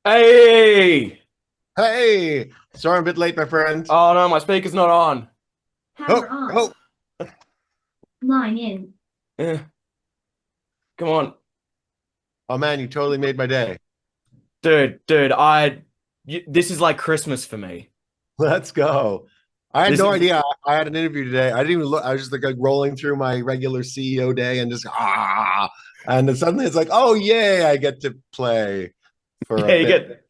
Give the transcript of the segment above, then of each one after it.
Hey! Hey, sorry I'm a bit late, my friend. Oh no, my speaker's not on. Oh, Power off. oh, Line in. Eh, come on. oh man, you totally made my day. Dude, this is like Christmas for me. Let's go. I had This no is, idea. I had an interview today. I didn't even look. I was just like rolling through my regular CEO day and just and then suddenly it's like, oh yay, I get to play for a yeah, you bit.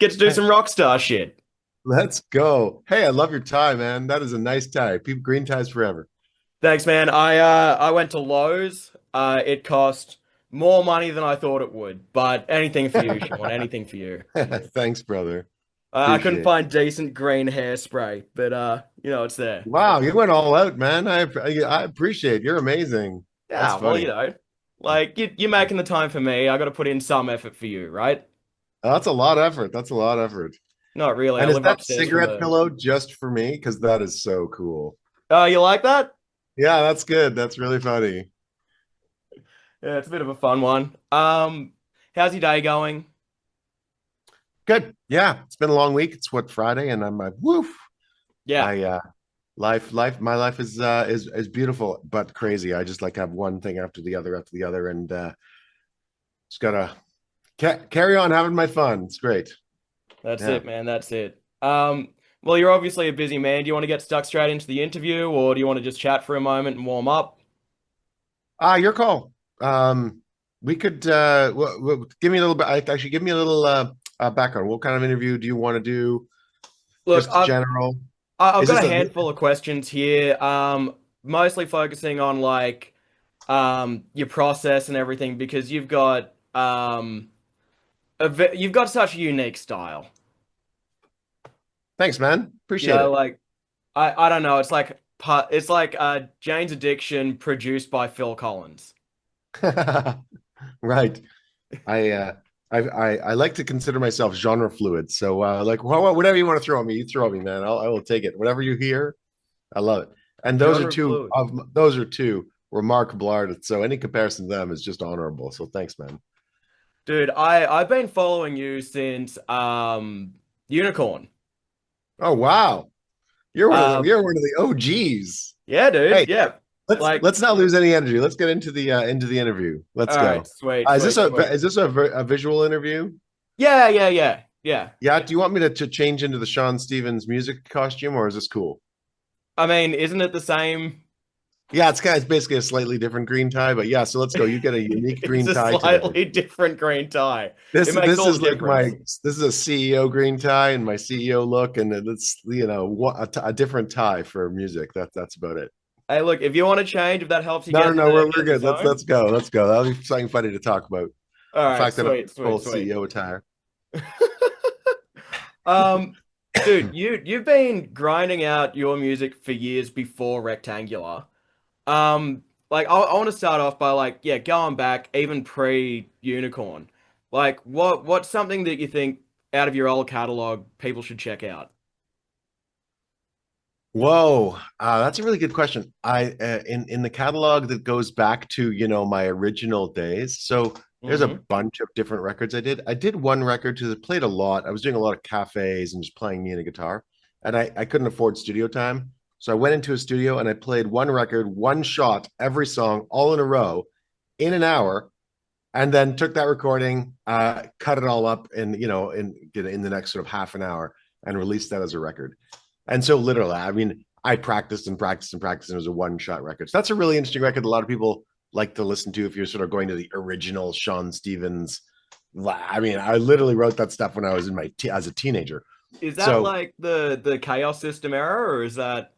get to do some rock star shit. Let's go. Hey, I love your tie, man. That is a nice tie. People green ties forever. Thanks, man. I went to Lowe's. It cost more money than I thought it would, but anything for you, Sean, anything for you. Thanks, brother. I couldn't Appreciate it. find decent green hairspray, but it's there. Wow, you went all out, man. I appreciate it. You're amazing. That's Yeah, well, funny. like you're making the time for me. I got to put in some effort for you, right? That's a lot of effort. That's a lot of effort. Not really. I And is live that upstairs from cigarette a. pillow just for me? Because that is so cool. Oh, you like that? Yeah, that's good. That's really funny. Yeah, it's a bit of a fun one. How's your day going? Good. Yeah, it's been a long week. It's what Friday, and I'm like, woof. Yeah, I my life is beautiful but crazy. I just like have one thing after the other, and just gotta carry on having my fun. It's great. that's Yeah. it, man. That's it. Well, you're obviously a busy man. Do you want to get stuck straight into the interview, or do you want to just chat for a moment and warm up? Your call. We could give me a little bit. Actually, give me a little background. What kind of interview do you want to do? Look, Just general. I've Is got this a a handful of questions here. Mostly focusing on like your process and everything because you've got such a unique style. Thanks, man. You Appreciate know, it. like I don't know. It's like Jane's Addiction produced by Phil Collins. Right. I uh I like to consider myself genre fluid. So like whatever you want to throw at me, you throw at me, man. I will take it. Whatever you hear, I love it. And Genre fluid. those are two remarkable artists. So any comparison to them is just honorable. So thanks, man. Dude, I've been following you since Unicorn. Oh wow. Um You're one of the OGs. yeah, Hey, dude. Yeah. Like let's not lose any energy. Let's get into the interview. Let's all right, go. sweet, sweet, sweet. Is this a visual interview? Yeah, yeah, yeah. Yeah. Yeah. Do you want me to change into the Sean Stevens music costume, or is this cool? I mean, isn't it the same? Yeah, it's basically a slightly different green tie, but yeah. So let's go. You get a unique It's green a tie today. slightly different green tie. It makes This all the is like difference. this is a CEO green tie and my CEO look, and it's a different tie for music. That's about it. Hey, look, if you want to change, if that helps you No, no, no, get we're in the good. zone. Let's go. Let's go. That'll be something funny to talk about. All The right, fact that I'm sweet, full sweet, sweet. CEO attire. Um, dude, you've been grinding out your music for years before Rectangular. Like I want to start off by like, yeah, going back even pre-Unicorn. Like, what's something that you think out of your old catalog people should check out? Whoa, that's a really good question. I in the catalog that goes back to my original days. So there's a Mm-hmm. bunch of different records I did. I did one record to played a lot. I was doing a lot of cafes and just playing me and a guitar, and I couldn't afford studio time, so I went into a studio and I played one record, one shot, every song, all in a row, in an hour, and then took that recording, cut it all up, and in the next sort of half an hour, and released that as a record. And so literally, I mean, I practiced and practiced and practiced, and it was a one-shot record. So that's a really interesting record. A lot of people like to listen to if you're sort of going to the original Sean Stevens. I mean, I literally wrote that stuff when I was as a teenager. Is that So like the Chaos System era, or is that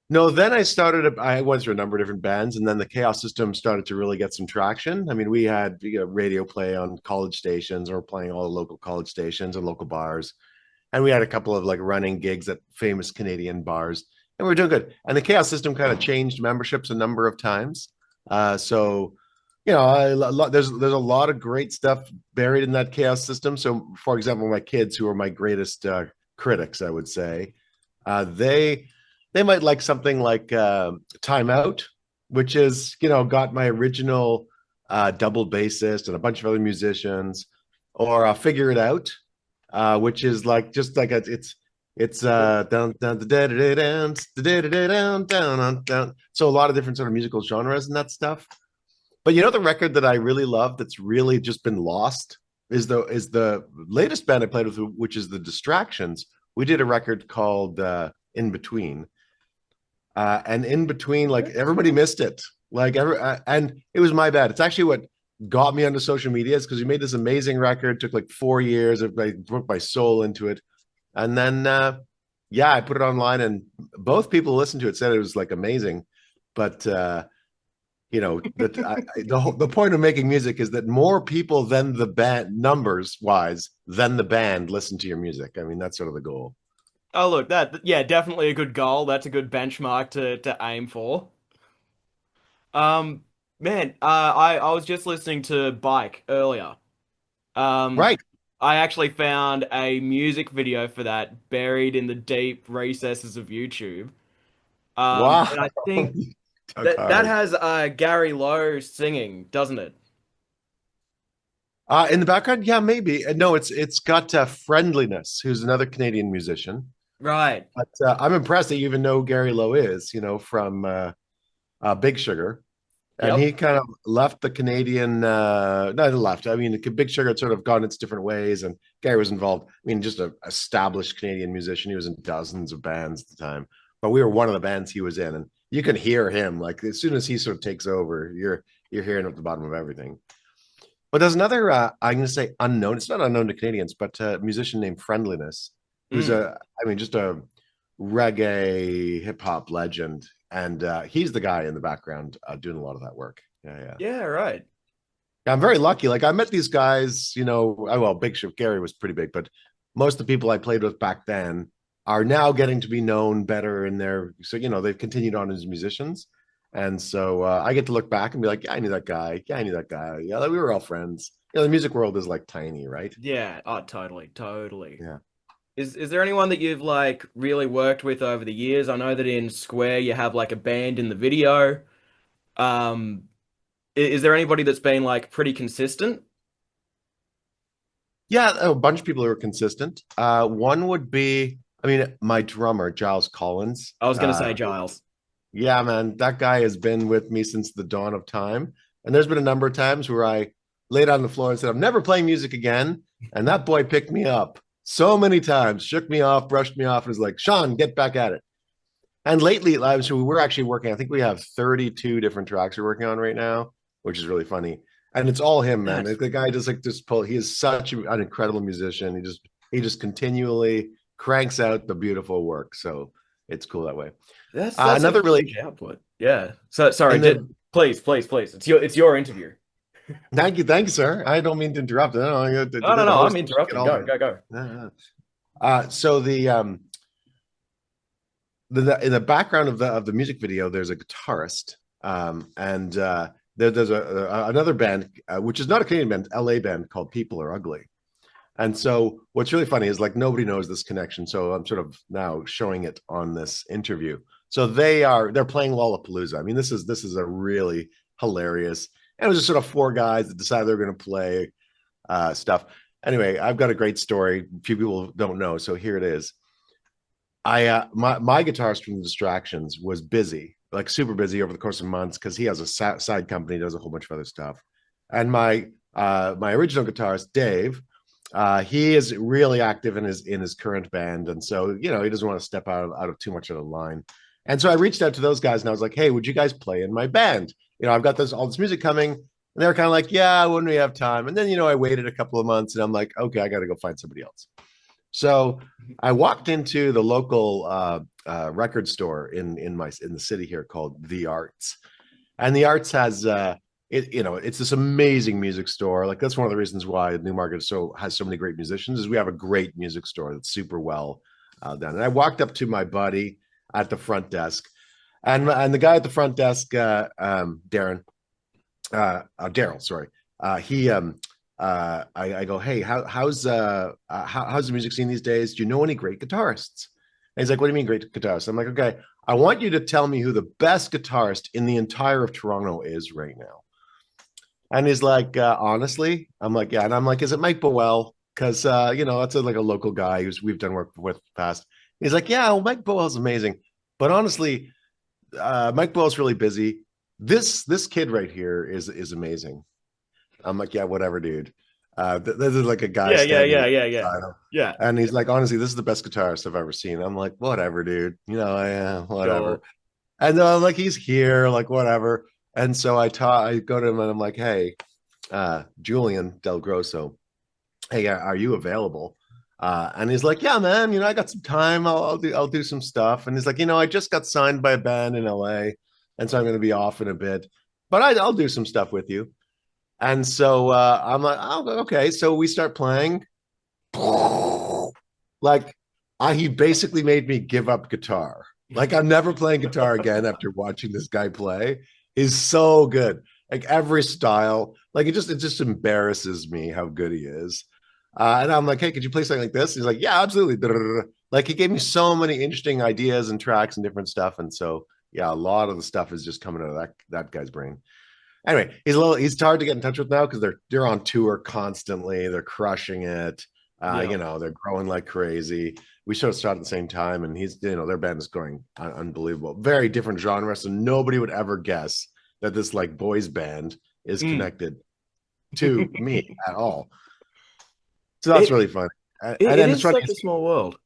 no, then I went through a number of different bands, and then the Chaos System started to really get some traction. I mean, we had radio play on college stations, or playing all the local college stations and local bars. And we had a couple of like running gigs at famous Canadian bars, and we were doing good. And the Chaos System kind of changed memberships a number of times. So, there's a lot of great stuff buried in that Chaos System. So, for example, my kids, who are my greatest critics, I would say, they might like something like Time Out, which is got my original double bassist and a bunch of other musicians, or Figure It Out, which is like just like it's down down da da down down down down. So a lot of different sort of musical genres and that stuff. But you know the record that I really love that's really just been lost is the latest band I played with, which is the Distractions. We did a record called In Between, and In Between, like everybody missed it. And it was my bad. It's actually what got me onto social media is because we made this amazing record. It took like 4 years. I put my soul into it, and then yeah, I put it online, and both people who listened to it said it was like amazing. But you know that the point of making music is that more people than the band numbers wise than the band listen to your music. I mean, that's sort of the goal. Oh, look, that yeah, definitely a good goal. That's a good benchmark to aim for. Um, man, I was just listening to Bike earlier. Um, Right. I actually found a music video for that buried in the deep recesses of YouTube. Wow. And I think Tug that hard. has Gary Lowe singing, doesn't it? In the background, yeah, maybe. No, it's got Friendliness, who's another Canadian musician. Right. But I'm impressed that you even know Gary Lowe is, from Big Sugar. And Yep. he kind of left the Canadian, not left. I mean, Big Sugar had sort of gone its different ways, and Gary was involved. I mean, just an established Canadian musician. He was in dozens of bands at the time, but we were one of the bands he was in, and you can hear him like as soon as he sort of takes over, you're hearing at the bottom of everything. But there's another, I'm going to say unknown. It's not unknown to Canadians, but a musician named Friendliness, who's Mm. I mean, just a reggae hip hop legend, and he's the guy in the background doing a lot of that work. Yeah, yeah. Yeah, right. Yeah, I'm very lucky. Like I met these guys, well, Big Ship Gary was pretty big, but most of the people I played with back then are now getting to be known better in their, so they've continued on as musicians. And so I get to look back and be like, yeah, I knew that guy. Yeah, I knew that guy. Yeah, like, we were all friends. The music world is like tiny, right? Yeah. Oh, totally, totally. Yeah. Is there anyone that you've like really worked with over the years? I know that in Square you have like a band in the video. Um, is there anybody that's been like pretty consistent? Yeah, a bunch of people who are consistent. One would be, I mean, my drummer, Giles Collins. I was gonna say Giles. Yeah, man, that guy has been with me since the dawn of time. And there's been a number of times where I laid on the floor and said, I'm never playing music again. And that boy picked me up so many times, shook me off, brushed me off, and was like, Sean, get back at it. And lately, so we're actually working, I think we have 32 different tracks we're working on right now, which is really funny. And it's all him, man. That's The guy just pull, he is such an incredible musician. He just continually cranks out the beautiful work. So it's cool that way. that's a Another really, huge output. Yeah. So sorry, and then please, please, please. It's your interview. thank you, sir. I don't mean to interrupt. No, No, no, the no. I'm host get interrupting. all Go, the. go, go. So the in the background of the music video, there's a guitarist, and there's another band, which is not a Canadian band, LA band called People Are Ugly. And so what's really funny is like nobody knows this connection. So I'm sort of now showing it on this interview. So they're playing Lollapalooza. I mean, this is a really hilarious. And it was just sort of four guys that decided they were going to play stuff. Anyway, I've got a great story. Few people don't know, so here it is. My guitarist from the Distractions was busy, like super busy over the course of months because he has a side company, does a whole bunch of other stuff. And my original guitarist Dave, he is really active in his current band, and so he doesn't want to step out of too much of the line. And so I reached out to those guys and I was like, "Hey, would you guys play in my band? I've got all this music coming." And they were kind of like, "Yeah, when we have time." And then I waited a couple of months and I'm like, "Okay, I got to go find somebody else." So I walked into the local record store in the city here called The Arts, and The Arts has it's this amazing music store. Like that's one of the reasons why Newmarket has so many great musicians is we have a great music store that's super well done. And I walked up to my buddy at the front desk, and the guy at the front desk, Daryl, sorry, he I go, "Hey, how's the music scene these days? Do you know any great guitarists?" And he's like, "What do you mean great guitarists?" I'm like, "Okay, I want you to tell me who the best guitarist in the entire of Toronto is right now." And he's like, "Honestly," I'm like, "Yeah," and I'm like, "Is it Mike Bowell?" because that's like a local guy who's we've done work with in the past. He's like, yeah, well, Mike Boel's amazing, but honestly, Mike Boel's really busy. This kid right here is amazing. I'm like, yeah, whatever, dude. This is like a guy Yeah, yeah, standing yeah, right yeah, yeah. beside him. Yeah, And he's like, honestly, this is the best guitarist I've ever seen. I'm like, whatever, dude. Whatever. sure. And like he's here, like whatever. And so I go to him and I'm like, hey, Julian Del Grosso, hey, are you available? And he's like, yeah, man, I got some time. I'll do some stuff. And he's like, I just got signed by a band in LA, and so I'm going to be off in a bit, but I'll do some stuff with you. And so I'm like, oh, okay. So we start playing. Like, he basically made me give up guitar. Like, I'm never playing guitar again after watching this guy play. He's so good. Like every style, like it just embarrasses me how good he is. And I'm like, hey, could you play something like this? He's like, yeah, absolutely. Like he gave me so many interesting ideas and tracks and different stuff. And so, yeah, a lot of the stuff is just coming out of that guy's brain. Anyway, he's hard to get in touch with now because they're on tour constantly. They're crushing it. Yeah. They're growing like crazy. We sort of started at the same time, and their band is growing unbelievable. Very different genre, so nobody would ever guess that this like boys band is Mm. connected to me at all. So that's It, really funny. And it then it's is funny. such a small world.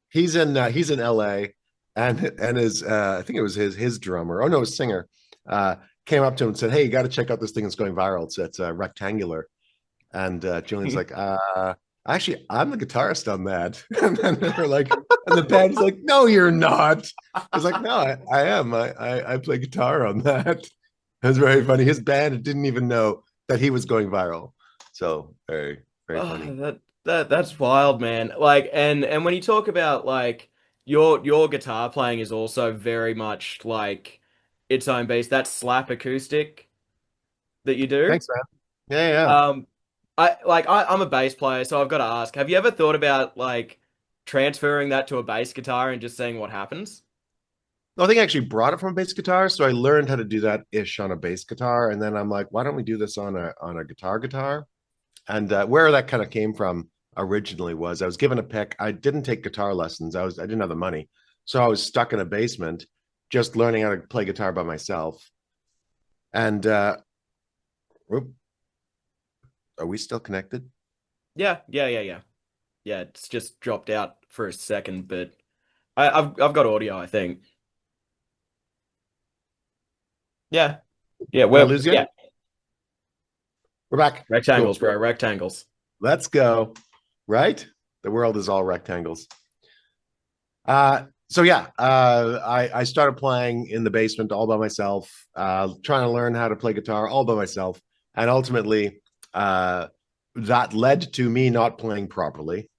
He's in LA, and his I think it was his drummer. Oh no, his singer came up to him and said, "Hey, you got to check out this thing that's going viral. It's Rectangular." And Julian's like, actually, I'm the guitarist on that. And then they're like, and the band's like, no, you're not. I was like, no, I am. I play guitar on that. It was very funny. His band didn't even know that he was going viral. So very, very Oh, funny. that's wild, man. Like, and when you talk about like your guitar playing is also very much like its own beast. That slap acoustic that you do. Thanks, man. Yeah, yeah. Um, I'm a bass player, so I've got to ask, have you ever thought about like transferring that to a bass guitar and just seeing what happens? I think I actually brought it from a bass guitar, so I learned how to do that ish on a bass guitar, and then I'm like, why don't we do this on a guitar? And where that kind of came from originally was I was given a pick. I didn't take guitar lessons. I didn't have the money, so I was stuck in a basement, just learning how to play guitar by myself. And whoop, are we still connected? Yeah, yeah, yeah, yeah. Yeah, it's just dropped out for a second, but I've got audio, I think. Yeah. Yeah, Did I well, lose you? yeah. We're back. Rectangles, Cool. bro, rectangles. Let's go. Right? The world is all rectangles. So yeah, I started playing in the basement all by myself, trying to learn how to play guitar all by myself, and ultimately, that led to me not playing properly,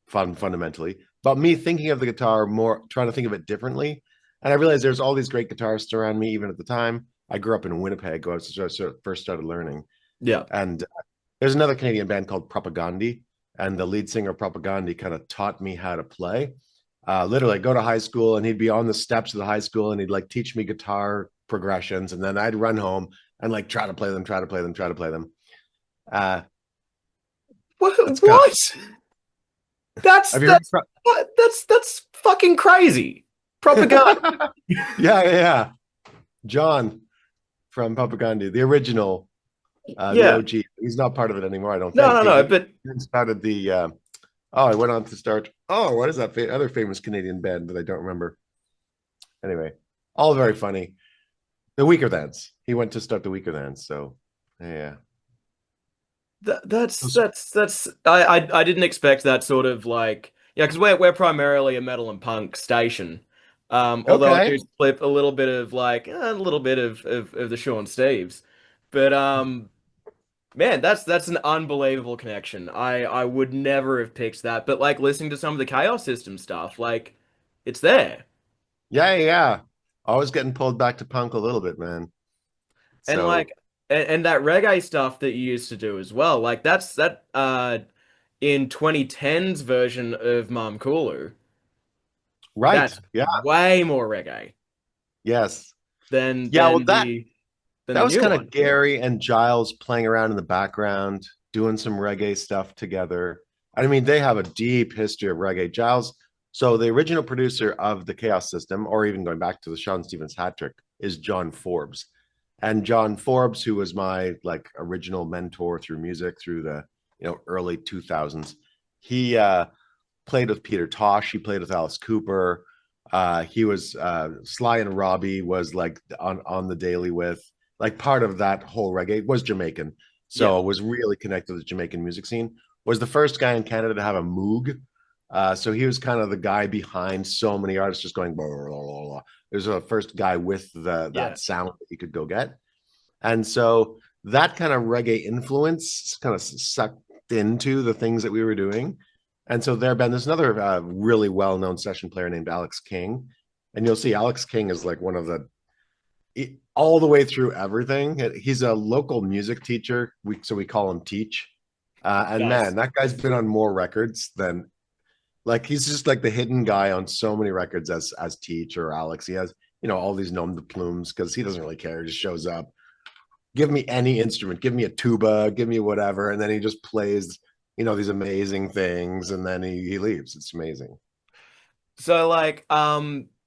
fundamentally, but me thinking of the guitar more, trying to think of it differently. And I realized there's all these great guitarists around me, even at the time. I grew up in Winnipeg, when I first started learning, Yeah. and there's another Canadian band called Propagandhi, and the lead singer of Propagandhi kind of taught me how to play. Literally, I'd go to high school and he'd be on the steps of the high school and he'd like teach me guitar progressions, and then I'd run home and like try to play them, try to play them, try to play them. Uh, What? that's kind of, What? That's have you heard? that's that's fucking crazy. Propaganda. Yeah, yeah, yeah. John from Propagandhi, the original, the Yeah. OG. He's not part of it anymore, I don't No, think. no, He no, but started the. Oh, I went on to start. Oh, what is that other famous Canadian band that I don't remember? Anyway, all very funny. The Weaker Thans. He went to start the Weaker Thans. So, yeah. that's I didn't expect that sort of like yeah, because we're primarily a metal and punk station. Although I Okay. do split a little bit of like a little bit of the Sean Steves. But man, that's an unbelievable connection. I would never have picked that, but like listening to some of the Chaos System stuff, like it's there. Yeah, yeah, yeah. Always getting pulled back to punk a little bit, man. And So, like and that reggae stuff that you used to do as well. Like that's that in 2010's version of Mom Kulu, right. that's Yeah. way more reggae Yes. than Yeah. Well, than that the than that the was new kind one. of Gary and Giles playing around in the background, doing some reggae stuff together. I mean, they have a deep history of reggae. Giles, so the original producer of the Chaos System, or even going back to the Sean Stevens hat trick, is John Forbes. And John Forbes, who was my like original mentor through music through the early 2000s, he played with Peter Tosh, he played with Alice Cooper. He was Sly and Robbie was like on the daily with like part of that whole reggae was Jamaican, Yeah. so was really connected to the Jamaican music scene. Was the first guy in Canada to have a Moog, so he was kind of the guy behind so many artists just going blah, blah, blah, blah. He was the first guy with Yeah. that sound that you could go get, and so that kind of reggae influence kind of sucked into the things that we were doing. And so there's another really well-known session player named Alex King. And you'll see Alex King is like one of all the way through everything. He's a local music teacher. So we call him Teach. And Nice. man, that guy's been on more records than like he's just like the hidden guy on so many records as Teach or Alex. He has, all these nom de plumes because he doesn't really care. He just shows up. Give me any instrument, give me a tuba, give me whatever, and then he just plays, these amazing things, and then he leaves. It's amazing. So like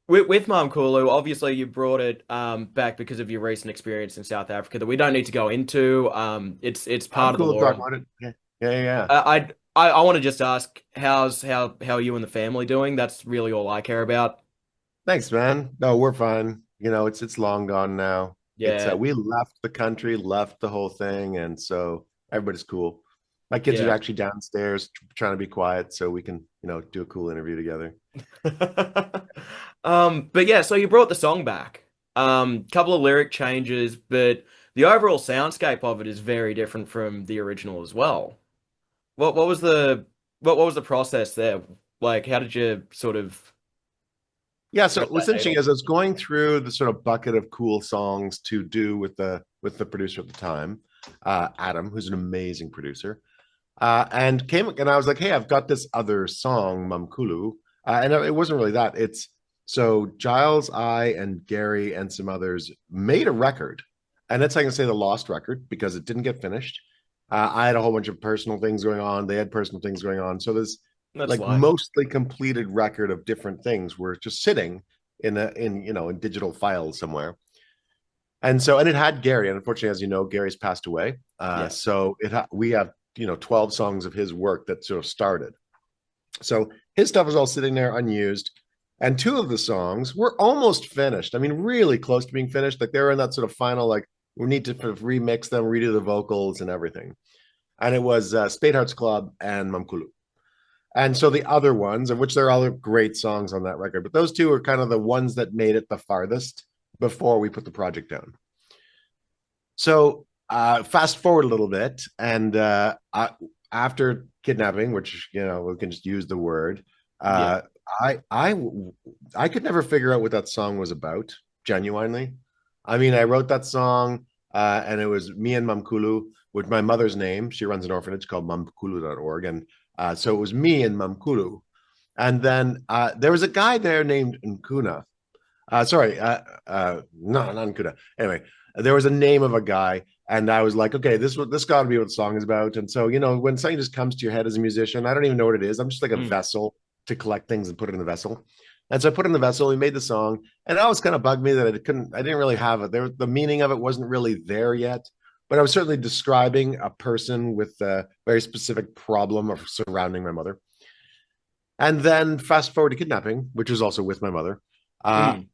with Mom Kulu, obviously you brought it back because of your recent experience in South Africa that we don't need to go into. It's I'm part of the cool to law. talk about it. Yeah, yeah, yeah. I want to just ask how are you and the family doing? That's really all I care about. Thanks, man. No, we're fine. It's long gone now. It's Yeah. we left the country, left the whole thing, and so everybody's cool. My kids are Yeah. actually downstairs trying to be quiet so we can, do a cool interview together. But yeah, so you brought the song back. Couple of lyric changes, but the overall soundscape of it is very different from the original as well. What was the what was the process there? Like, how did you sort of Yeah, so thread what's that interesting needle? is I was going through the sort of bucket of cool songs to do with the producer at the time, Adam, who's an amazing producer, and I was like, hey, I've got this other song, Mamkulu, and it wasn't really that. It's so Giles, I, and Gary and some others made a record, and that's I can say the lost record because it didn't get finished. I had a whole bunch of personal things going on. They had personal things going on. So there's That's like life. mostly completed record of different things were just sitting in digital files somewhere. And it had Gary, and unfortunately, as you know, Gary's passed away. Yeah. So we have 12 songs of his work that sort of started. So his stuff is all sitting there unused. And two of the songs were almost finished. I mean, really close to being finished. Like they were in that sort of final, like we need to remix them, redo the vocals and everything. And it was Spade Hearts Club and Mamkulu. And so the other ones, of which there are other great songs on that record, but those two are kind of the ones that made it the farthest before we put the project down. So fast forward a little bit, and after kidnapping, which we can just use the word, Yeah. uh, I could never figure out what that song was about. Genuinely, I mean, I wrote that song, and it was me and Mamkulu with my mother's name. She runs an orphanage called mamkulu.org, and so it was me and Mamkulu, and then there was a guy there named Nkuna. Sorry, no, not Nkuna. Anyway, there was a name of a guy, and I was like, okay, this got to be what the song is about. And so, when something just comes to your head as a musician, I don't even know what it is. I'm just like a Mm. vessel to collect things and put it in the vessel. And so I put it in the vessel. We made the song, and it always kind of bugged me that I didn't really have it. The meaning of it wasn't really there yet. But I was certainly describing a person with a very specific problem of surrounding my mother. And then fast forward to kidnapping, which was also with my mother. Uh, Mm.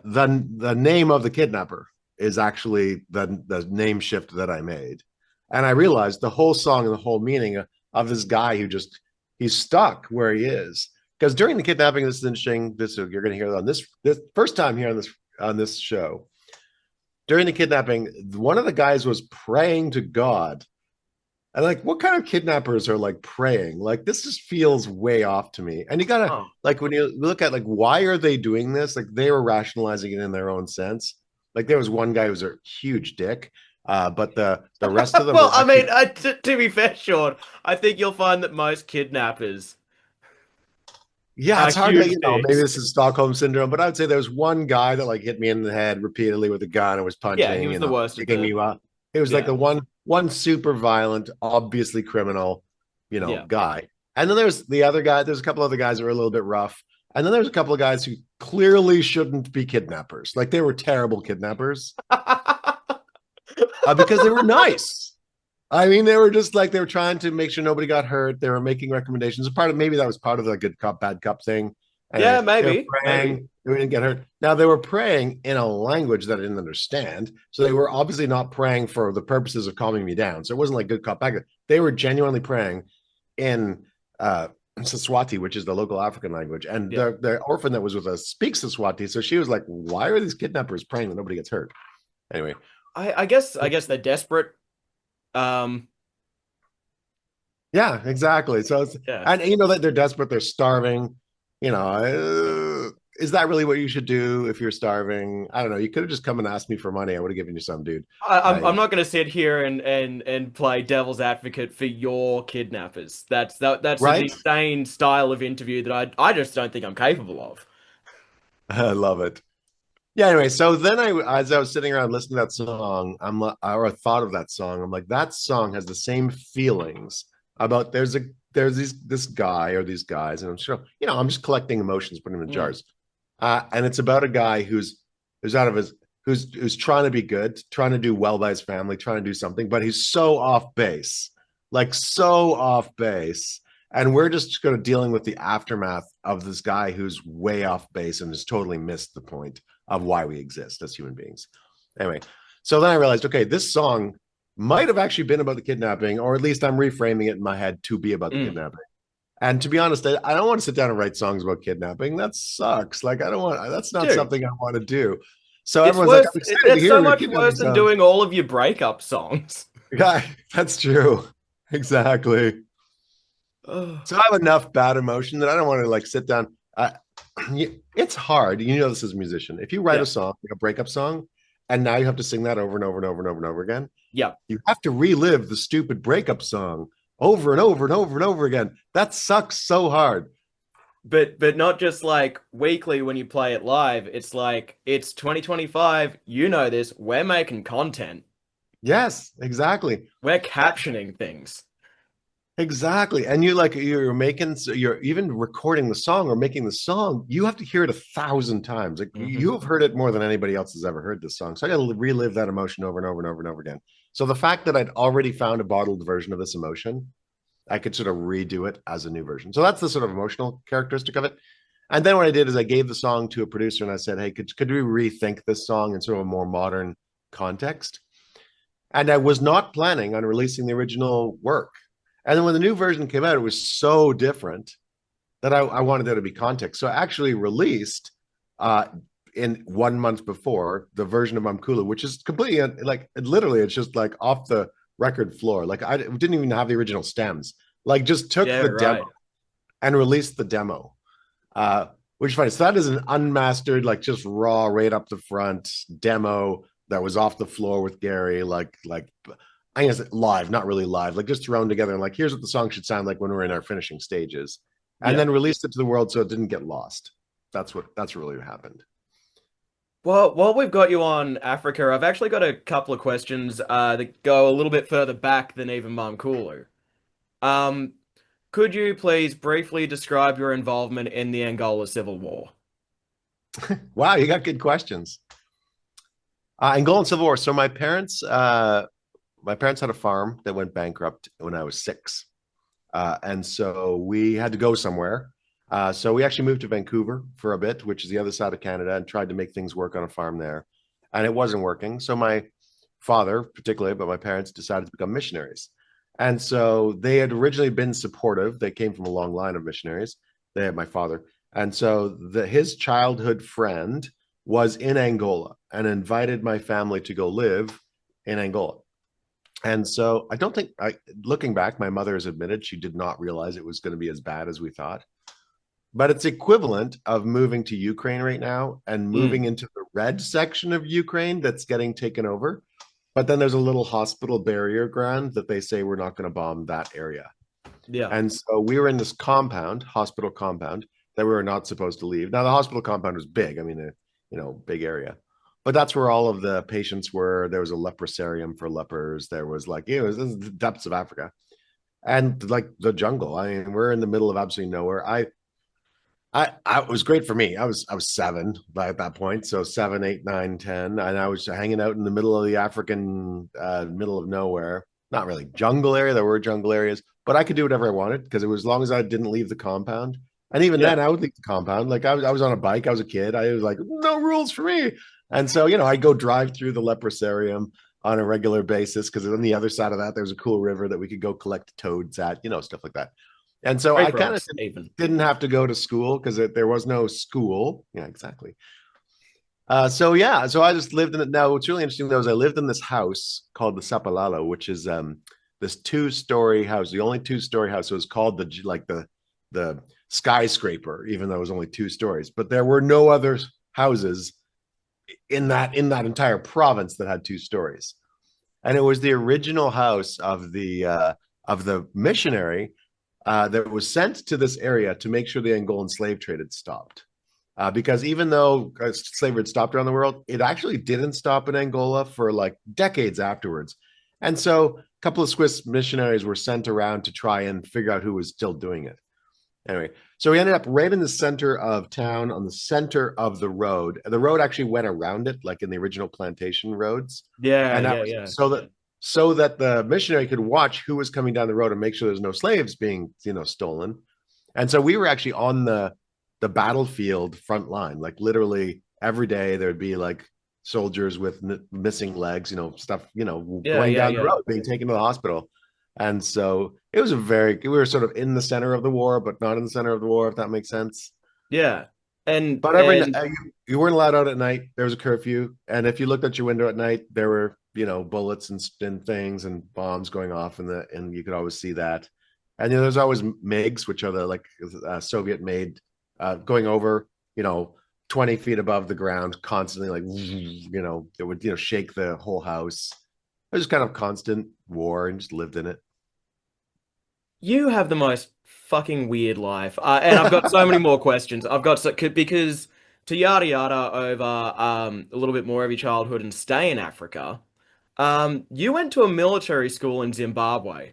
the name of the kidnapper is actually the name shift that I made, and I realized the whole song and the whole meaning of this guy who he's stuck where he is. Because during the kidnapping, this is interesting. You're going to hear on this first time here on this show. During the kidnapping, one of the guys was praying to God. And like, what kind of kidnappers are like praying? Like, this just feels way off to me. And you gotta Oh. like when you look at like why are they doing this? Like they were rationalizing it in their own sense. Like there was one guy who was a huge dick, but the rest of them Well, were I actually mean, to be fair, Sean, I think you'll find that most kidnappers yeah, are it's hard to huge maybe dicks. this is Stockholm syndrome, but I would say there was one guy that like hit me in the head repeatedly with a gun and was Yeah, he punching, was the worst of kicking the. me up. It was like Yeah. the one super violent, obviously criminal, Yeah. guy. And then there's the other guy. There's a couple other guys that were a little bit rough. And then there's a couple of guys who clearly shouldn't be kidnappers. Like they were terrible kidnappers because they were nice. I mean, they were just like they were trying to make sure nobody got hurt. They were making recommendations. Part of maybe that was part of the good cop, bad cop thing. Yeah, And they were maybe, maybe. praying. They didn't get hurt. Now they were praying in a language that I didn't understand. So they were obviously not praying for the purposes of calming me down. So it wasn't like good cop, bad cop. They were genuinely praying in Siswati, which is the local African language. And Yeah. the orphan that was with us speaks Siswati. So she was like, why are these kidnappers praying that nobody gets hurt? Anyway. I guess they're desperate. Um, Yeah, exactly. So it's, yeah. and you know that they're desperate, they're starving. You know, is that really what you should do if you're starving? I don't know. You could have just come and asked me for money. I would have given you some, dude. I'm not going to sit here and play devil's advocate for your kidnappers. That's an Right? insane style of interview that I just don't think I'm capable of. I love it. Yeah. Anyway, so then as I was sitting around listening to that song, or I thought of that song. I'm like, that song has the same feelings about this guy or these guys, and I'm sure I'm just collecting emotions, putting them in Mm, jars, and it's about a guy who's out of his who's trying to be good, trying to do well by his family, trying to do something, but he's so off base, like so off base. And we're just going to dealing with the aftermath of this guy who's way off base and has totally missed the point of why we exist as human beings. Anyway, so then I realized, okay, this song might have actually been about the kidnapping, or at least I'm reframing it in my head to be about the mm. kidnapping. And to be honest, I don't want to sit down and write songs about kidnapping. That sucks. Like I don't want. That's not Dude, something I want to do. So it's everyone's like, worse. "I'm excited to It's hear so your much kidnapping worse than song." doing all of your breakup songs. Yeah, that's true. Exactly. Ugh. So I have enough bad emotion that I don't want to like sit down. It's hard. You know this as a musician. If you write Yeah, a song, like a breakup song, and now you have to sing that over and over and over and over and over again, yeah. you have to relive the stupid breakup song over and over and over and over again. That sucks so hard. But not just like weekly when you play it live. It's like it's 2025. You know this. We're making content. Yes, exactly. We're captioning things. Exactly. And you're even recording the song or making the song, you have to hear it 1,000 times. Like Hmm. you have heard it more than anybody else has ever heard this song. So I got to relive that emotion over and over and over and over again. So the fact that I'd already found a bottled version of this emotion, I could sort of redo it as a new version. So that's the sort of emotional characteristic of it. And then what I did is I gave the song to a producer and I said, hey, could we rethink this song in sort of a more modern context? And I was not planning on releasing the original work. And then when the new version came out, it was so different that I wanted there to be context. So I actually released uh, in 1 month before the version of Mamkulu, which is completely like literally, it's just like off the record floor. Like I didn't even have the original stems. Like just took Yeah, the demo right. and released the demo, which is funny. So that is an unmastered, like just raw, right up the front demo that was off the floor with Gary, like I guess live, not really live, like just thrown together and like here's what the song should sound like when we're in our finishing stages, and Yeah. then released it to the world so it didn't get lost. That's really what happened. Well, while we've got you on Africa, I've actually got a couple of questions that go a little bit further back than even Mom Kulu. Um, could you please briefly describe your involvement in the Angola Civil War? Wow, you got good questions. Angolan Civil War. So my parents had a farm that went bankrupt when I was 6. And so we had to go somewhere. So we actually moved to Vancouver for a bit, which is the other side of Canada, and tried to make things work on a farm there. And it wasn't working. So my father, particularly, but my parents decided to become missionaries. And so they had originally been supportive. They came from a long line of missionaries. They had my father. And so his childhood friend was in Angola and invited my family to go live in Angola. And so I don't think looking back, my mother has admitted she did not realize it was going to be as bad as we thought. But it's equivalent of moving to Ukraine right now and Mm, moving into the red section of Ukraine that's getting taken over. But then there's a little hospital barrier ground that they say we're not going to bomb that area. yeah. And so we were in this hospital compound that we were not supposed to leave. Now the hospital compound was big. I mean, big area. But that's where all of the patients were. There was a leprosarium for lepers. There was like, it was the depths of Africa. and like the jungle. I mean, we're in the middle of absolutely nowhere. I it was great for me. I was seven by at that point, so seven, eight, nine, 10, and I was hanging out in the middle of the African middle of nowhere. Not really jungle area. There were jungle areas, but I could do whatever I wanted because it was as long as I didn't leave the compound. And even Yeah, then, I would leave the compound. Like I was on a bike. I was a kid. I was like, no rules for me. And so, I'd go drive through the leprosarium on a regular basis because on the other side of that, there was a cool river that we could go collect toads at, stuff like that. And so tree I kind of frogs even. didn't have to go to school because there was no school. Yeah, exactly. So yeah, so I just lived in it. Now, what's really interesting though is I lived in this house called the Sapalalo, which is this two-story house, the only two-story house. So it was called the skyscraper, even though it was only two stories. But there were no other houses in that entire province that had two stories, and it was the original house of the missionary that was sent to this area to make sure the Angolan slave trade had stopped. Because even though slavery had stopped around the world, it actually didn't stop in Angola for like decades afterwards. And so a couple of Swiss missionaries were sent around to try and figure out who was still doing it. Anyway, so we ended up right in the center of town, on the center of the road. And the road actually went around it, like in the original plantation roads. Yeah, And that yeah, was yeah. so that the missionary could watch who was coming down the road and make sure there's no slaves being, stolen. And so we were actually on the battlefield front line, like literally every day there'd be like soldiers with missing legs, stuff, Yeah, going yeah, down the yeah. road, being taken to the hospital. And so it was we were sort of in the center of the war, but not in the center of the war, if that makes sense. Yeah. And But and you weren't allowed out at night. There was a curfew, and if you looked at your window at night, there were bullets and things and bombs going off, and you could always see that. And there's always MiGs, which are the like Soviet made, going over 20 feet above the ground, constantly like it would shake the whole house. It was kind of constant war, and just lived in it. you have the most fucking weird life. And I've got so many more questions. I've got because to yada yada over a little bit more of your childhood and stay in Africa. You went to a military school in Zimbabwe.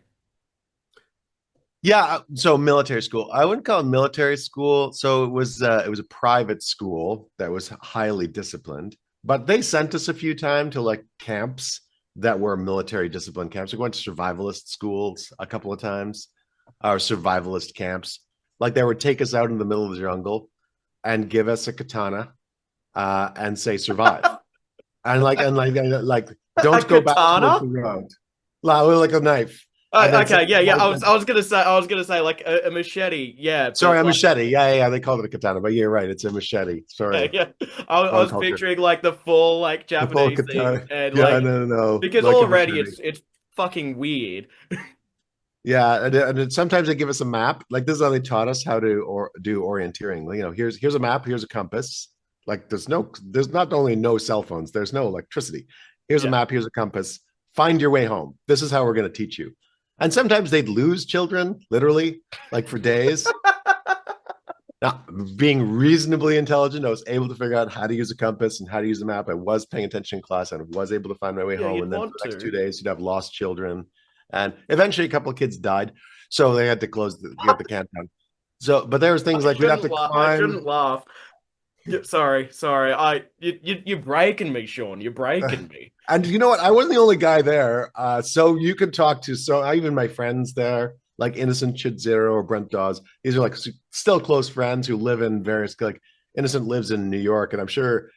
Yeah, so military school. I wouldn't call it military school. So it was a private school that was highly disciplined, but they sent us a few times to like camps that were military discipline camps. We went to survivalist schools a couple of times, or survivalist camps. Like they would take us out in the middle of the jungle and give us a katana, and say survive. And like A don't go back towards katana? the road. Like a knife. And Oh, then say okay, yeah, yeah. like, I was gonna say like a machete, yeah, sorry, but a like machete. Yeah, yeah, yeah, they called it a katana, but you're right. It's a machete. yeah, Sorry, yeah. I wrong was culture. picturing like the full like The full Japanese thing, katana. and Yeah, like no, no, no. because Like a already machete. it's fucking weird. Yeah, and sometimes they give us a map. Like this is how they taught us how to do orienteering. Here's a map. Here's a compass. Like there's not only no cell phones. There's no electricity. Here's a Yeah. map. Here's a compass. Find your way home. This is how we're going to teach you. And sometimes they'd lose children, literally, like for days. Now, being reasonably intelligent, I was able to figure out how to use a compass and how to use the map. I was paying attention in class and was able to find my way Yeah, home. you'd And then for want the next to. 2 days, you'd have lost children. And eventually, a couple of kids died. So they had to get the camp down. So, but there was things I like we'd have shouldn't to laugh. I climb. shouldn't laugh. Sorry. You're breaking me, Sean. You're breaking me. And you know what? I wasn't the only guy there. So you could talk to even my friends there, like Innocent Chidzero or Brent Dawes. These are like still close friends who live in various like Innocent lives in New York, and I'm sure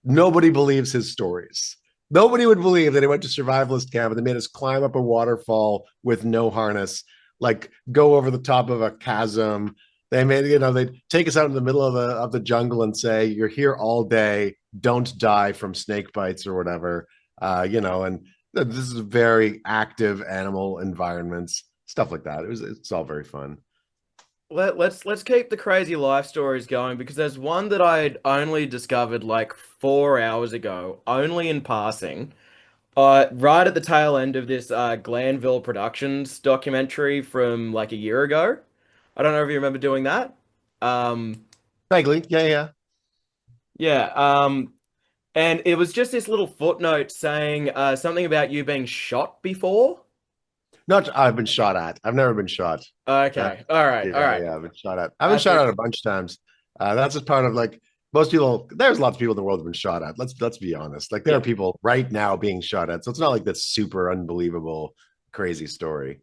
nobody believes his stories. Nobody would believe that he went to survivalist camp and they made us climb up a waterfall with no harness, like go over the top of a chasm. They made, they'd take us out in the middle of the jungle and say, "You're here all day. Don't die from snake bites or whatever." And this is very active animal environments, stuff like that. It's all very fun. Let's keep the crazy life stories going because there's one that I'd only discovered like 4 hours ago, only in passing. Right at the tail end of this Glanville Productions documentary from like a year ago. I don't know if you remember doing that. Um, Vaguely, yeah, yeah. yeah. And it was just this little footnote saying something about you being shot before. Not I've been shot at. I've never been shot. Uh, Okay. All right. All yeah, right. yeah, I've been shot at. I've been I shot think at a bunch of times. That's just part of like most people. There's lots of people in the world who've been shot at. Let's be honest. Like there are yeah. people right now being shot at. So it's not like this super unbelievable, crazy story.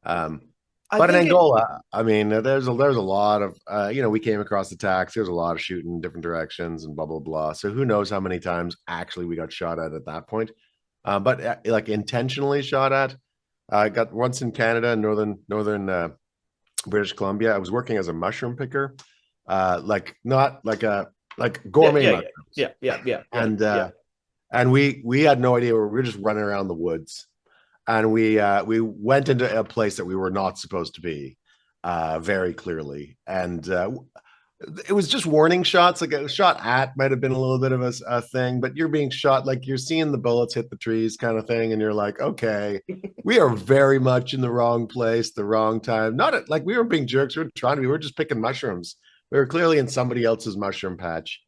Um, I but in think it Angola, I mean, there's a lot of we came across attacks. There's a lot of shooting in different directions and blah blah blah. So who knows how many times actually we got shot at that point. But like intentionally shot at. I got once in Canada, northern British Columbia. I was working as a mushroom picker, like not like a like yeah, gourmet yeah, yeah. mushrooms, Yeah, yeah, yeah, yeah, and yeah. we had no idea. We were just running around the woods, and we went into a place that we were not supposed to be, very clearly, and it was just warning shots. Like a shot at might have been a little bit of a thing, but you're being shot like you're seeing the bullets hit the trees, kind of thing, and you're like, okay, we are very much in the wrong place, the wrong time. Not like we were being jerks. We were trying to be. We were just picking mushrooms. We were clearly in somebody else's mushroom patch.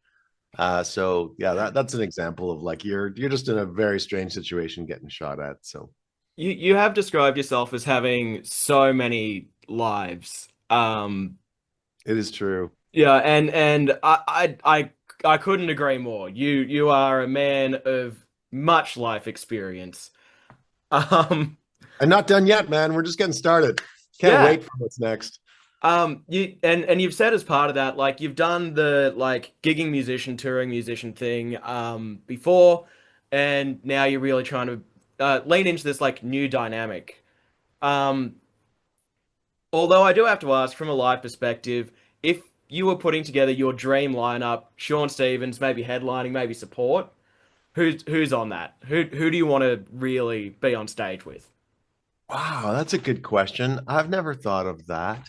So yeah, that's an example of like you're just in a very strange situation getting shot at. So You have described yourself as having so many lives. it is true. Yeah, and I couldn't agree more. You are a man of much life experience. Um, And not done yet, man. We're just getting started. Can't yeah. wait for what's next. You and you've said as part of that, like you've done the like gigging musician, touring musician thing, before, and now you're really trying to lean into this like new dynamic. Um, Although I do have to ask from a live perspective, if you were putting together your dream lineup, Sean Stevens, maybe headlining, maybe support, who's on that? Who do you want to really be on stage with? Wow, that's a good question. I've never thought of that.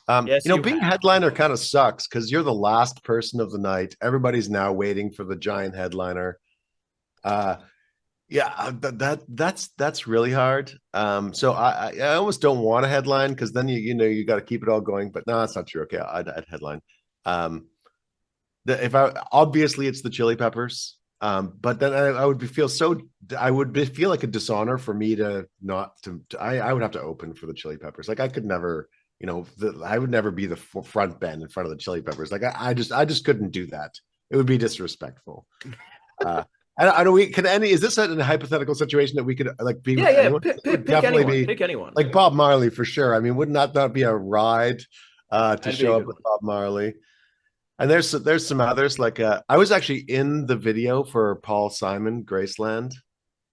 Yes, you Being have. headliner kind of sucks because you're the last person of the night. Everybody's now waiting for the giant headliner. Uh, yeah, that's really hard. So I almost don't want a headline because then you got to keep it all going. But no, that's not true. Okay, I'd headline. Um, if I obviously it's the Chili Peppers. But then I would feel so feel like a dishonor for me to not I would have to open for the Chili Peppers. Like I could never, I would never be the front band in front of the Chili Peppers. Like I just couldn't do that. It would be disrespectful. Uh, I don't we can any is this a hypothetical situation that we could like be Yeah, with yeah. anyone? It would Pick definitely anyone. be Pick anyone. like Bob Marley for sure. I mean, wouldn't that be a ride to That'd be a show up good with one. Bob Marley? And there's some others like I was actually in the video for Paul Simon Graceland.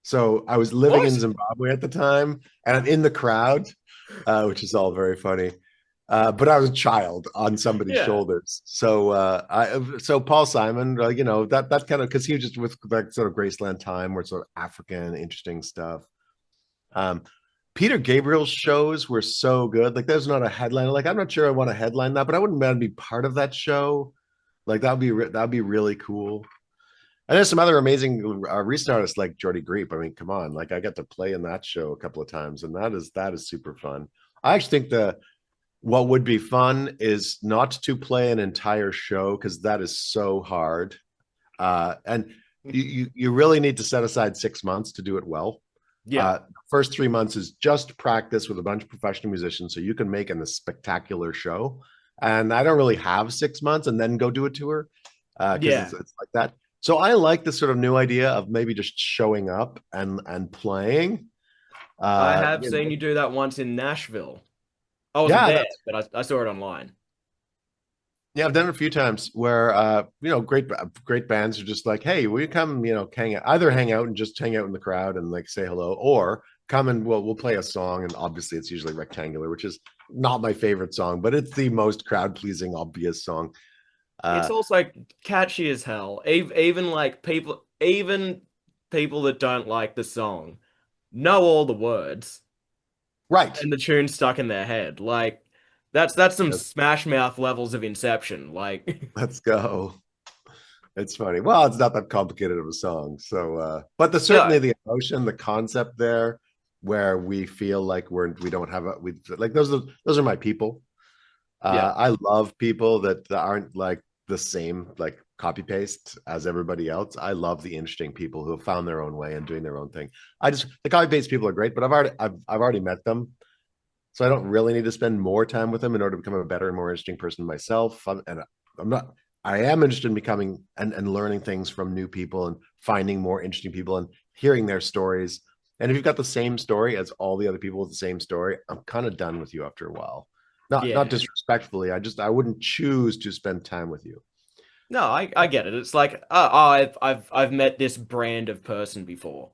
So I was living in What? Zimbabwe at the time, and I'm in the crowd, which is all very funny. But I was a child on somebody's Yeah. shoulders. So Paul Simon, that kind of because he was just with like sort of Graceland time, where it's sort of African, interesting stuff. Um, Peter Gabriel's shows were so good. Like, there's not a headline. Like, I'm not sure I want to headline that, but I wouldn't mind be part of that show. Like, that'd be really cool. And there's some other amazing recent artists like Jordy Griep. I mean, come on, like I got to play in that show a couple of times, and that is super fun. I actually think the what would be fun is not to play an entire show because that is so hard. And you really need to set aside 6 months to do it well. Yeah. First 3 months is just practice with a bunch of professional musicians so you can make a spectacular show. And I don't really have 6 months and then go do a tour because Yeah. it's like that. So I like this sort of new idea of maybe just showing up and playing. I Uh, have you seen know, you do that once in Nashville. I wasn't yeah, there, that's but I saw it online. yeah, I've done it a few times where great bands are just like, hey, will you come, hang out and just hang out in the crowd and like say hello, or come and we'll play a song. And obviously it's usually Rectangular, which is not my favorite song, but it's the most crowd pleasing, obvious song. It's Uh, also catchy as hell. Even people that don't like the song know all the words right. and the tune's stuck in their head. Like that's some Yes, Smash Mouth levels of Inception. Like, let's go. It's funny. Well, it's not that complicated of a song. So, but no, certainly the emotion, the concept there, where we feel like we don't have we like those are my people. yeah, I love people that aren't like the same like copy paste as everybody else. I love the interesting people who have found their own way and doing their own thing. The copy paste people are great, but I've already met them. So I don't really need to spend more time with them in order to become a better and more interesting person myself. I'm not, I am interested in becoming and learning things from new people and finding more interesting people and hearing their stories. And if you've got the same story as all the other people with the same story, I'm kind of done with you after a while. Not Yeah. disrespectfully. I wouldn't choose to spend time with you. No, I get it. It's like, I've met this brand of person before.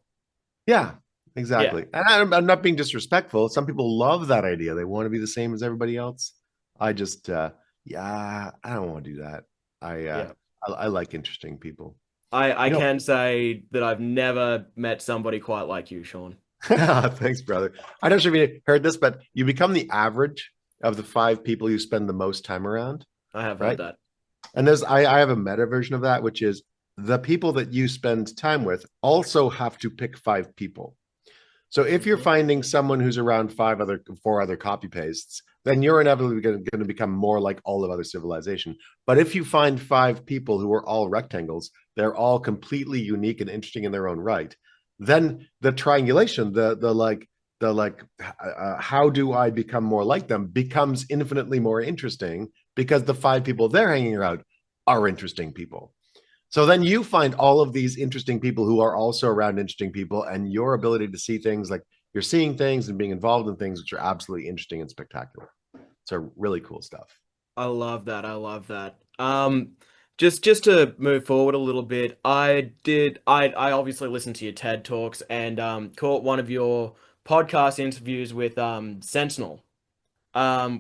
Yeah, Yeah. exactly. And I'm not being disrespectful. Some people love that idea. They want to be the same as everybody else. I just, yeah, I don't want to do that. I, uh, Yeah. I like interesting people. I You know, can say that I've never met somebody quite like you, Sean. thanks, brother. I'm not sure if you heard this, but you become the average of the 5 people you spend the most time around, I have heard right? that. And I have a meta version of that, which is the people that you spend time with also have to pick 5 people. So if you're Mhm. finding someone who's around 4 other copy pastes, then you're inevitably going to become more like all of other civilization. But if you find 5 people who are all rectangles, they're all completely unique and interesting in their own right, then the triangulation, how do I become more like them becomes infinitely more interesting because the 5 people they're hanging around are interesting people. So then you find all of these interesting people who are also around interesting people, and your ability to see things like you're seeing things and being involved in things which are absolutely interesting and spectacular. So really cool stuff. I love that. I love that. Just to move forward a little bit, I obviously listened to your TED Talks and caught one of your podcast interviews with Sentinel,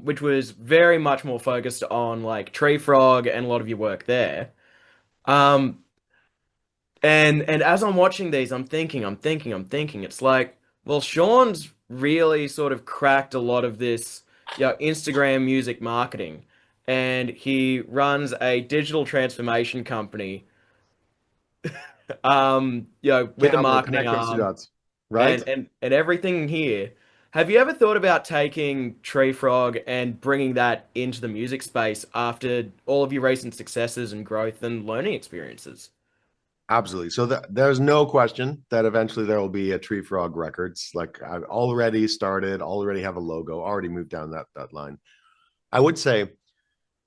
which was very much more focused on like Tree Frog and a lot of your work there. Um, and as I'm watching these, I'm thinking. It's like, well, Sean's really sort of cracked a lot of this, Instagram music marketing, and he runs a digital transformation company, with a Can't help but marketing connect those two arm dots, right? and everything here. Have you ever thought about taking Tree Frog and bringing that into the music space after all of your recent successes and growth and learning experiences? Absolutely. So there's no question that eventually there will be a Tree Frog Records. Like I've already started, already have a logo, already moved down that line. I would say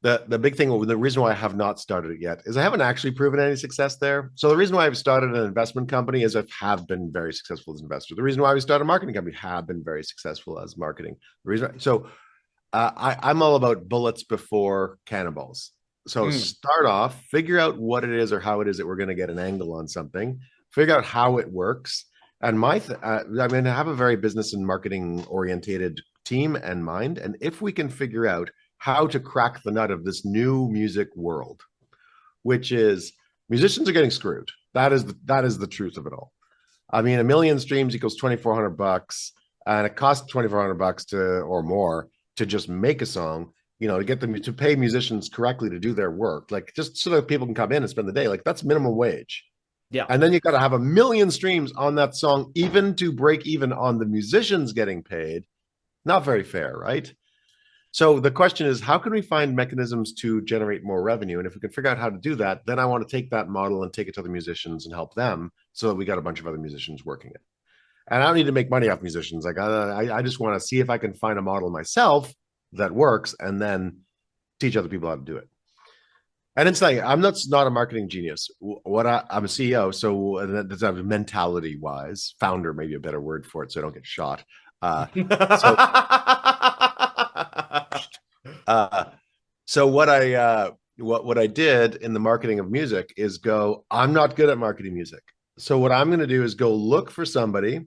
the big thing, the reason why I have not started it yet is I haven't actually proven any success there. So the reason why I've started an investment company is I have been very successful as an investor. The reason why we started a marketing company have been very successful as marketing. The reason so I'm all about bullets before cannonballs. So Mm, start off, figure out what it is or how it is that we're going to get an angle on something, figure out how it works. And I mean, I have a very business and marketing orientated team and mind. And if we can figure out how to crack the nut of this new music world, which is musicians are getting screwed. That is the truth of it all. I mean, a million streams equals $2,400, and it costs $2,400 to or more to just make a song. To get them to pay musicians correctly to do their work, like just so that people can come in and spend the day. Like that's minimum wage, yeah. and then you got to have a million streams on that song, even to break even on the musicians getting paid. Not very fair, right? So the question is, how can we find mechanisms to generate more revenue? And if we can figure out how to do that, then I want to take that model and take it to the musicians and help them so that we got a bunch of other musicians working it. And I don't need to make money off musicians. Like I just want to see if I can find a model myself that works and then teach other people how to do it. And it's like I'm not a marketing genius. I'm a CEO, so that's mentality wise, founder maybe a better word for it, so I don't get shot. So uh, so what I did in the marketing of music is go, I'm not good at marketing music. So what I'm going to do is go look for somebody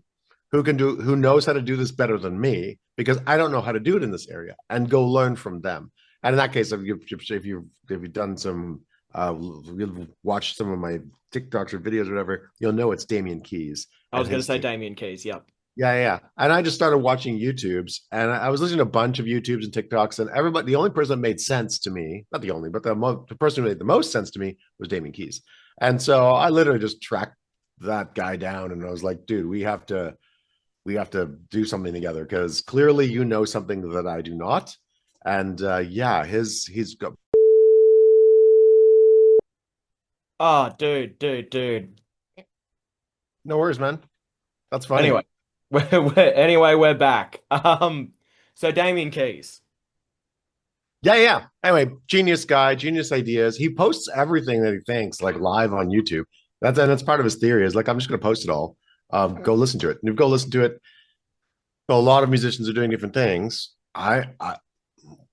who knows how to do this better than me because I don't know how to do it in this area and go learn from them. And in that case, if you've done some you'll watch some of my TikToks or videos or whatever, you'll know it's Damien Keys I and was going to his say team. Damien Keys. Yeah. Yeah, yeah. And I just started watching YouTubes and I was listening to a bunch of YouTubes and TikToks, and everybody, the only person that made sense to me, not the only, but the person who made the most sense to me was Damien Keys. And so I literally just tracked that guy down and I was like, dude, we have to do something together because clearly you know something that I do not. And yeah, he's got Oh, dude. No worries, man. That's funny. Anyway, we're back. So Damien Keys. Yeah. Anyway, genius guy, genius ideas. He posts everything that he thinks like live on YouTube. That's part of his theory. Is like I'm just going to post it all. Go listen to it. And you go listen to it. A lot of musicians are doing different things.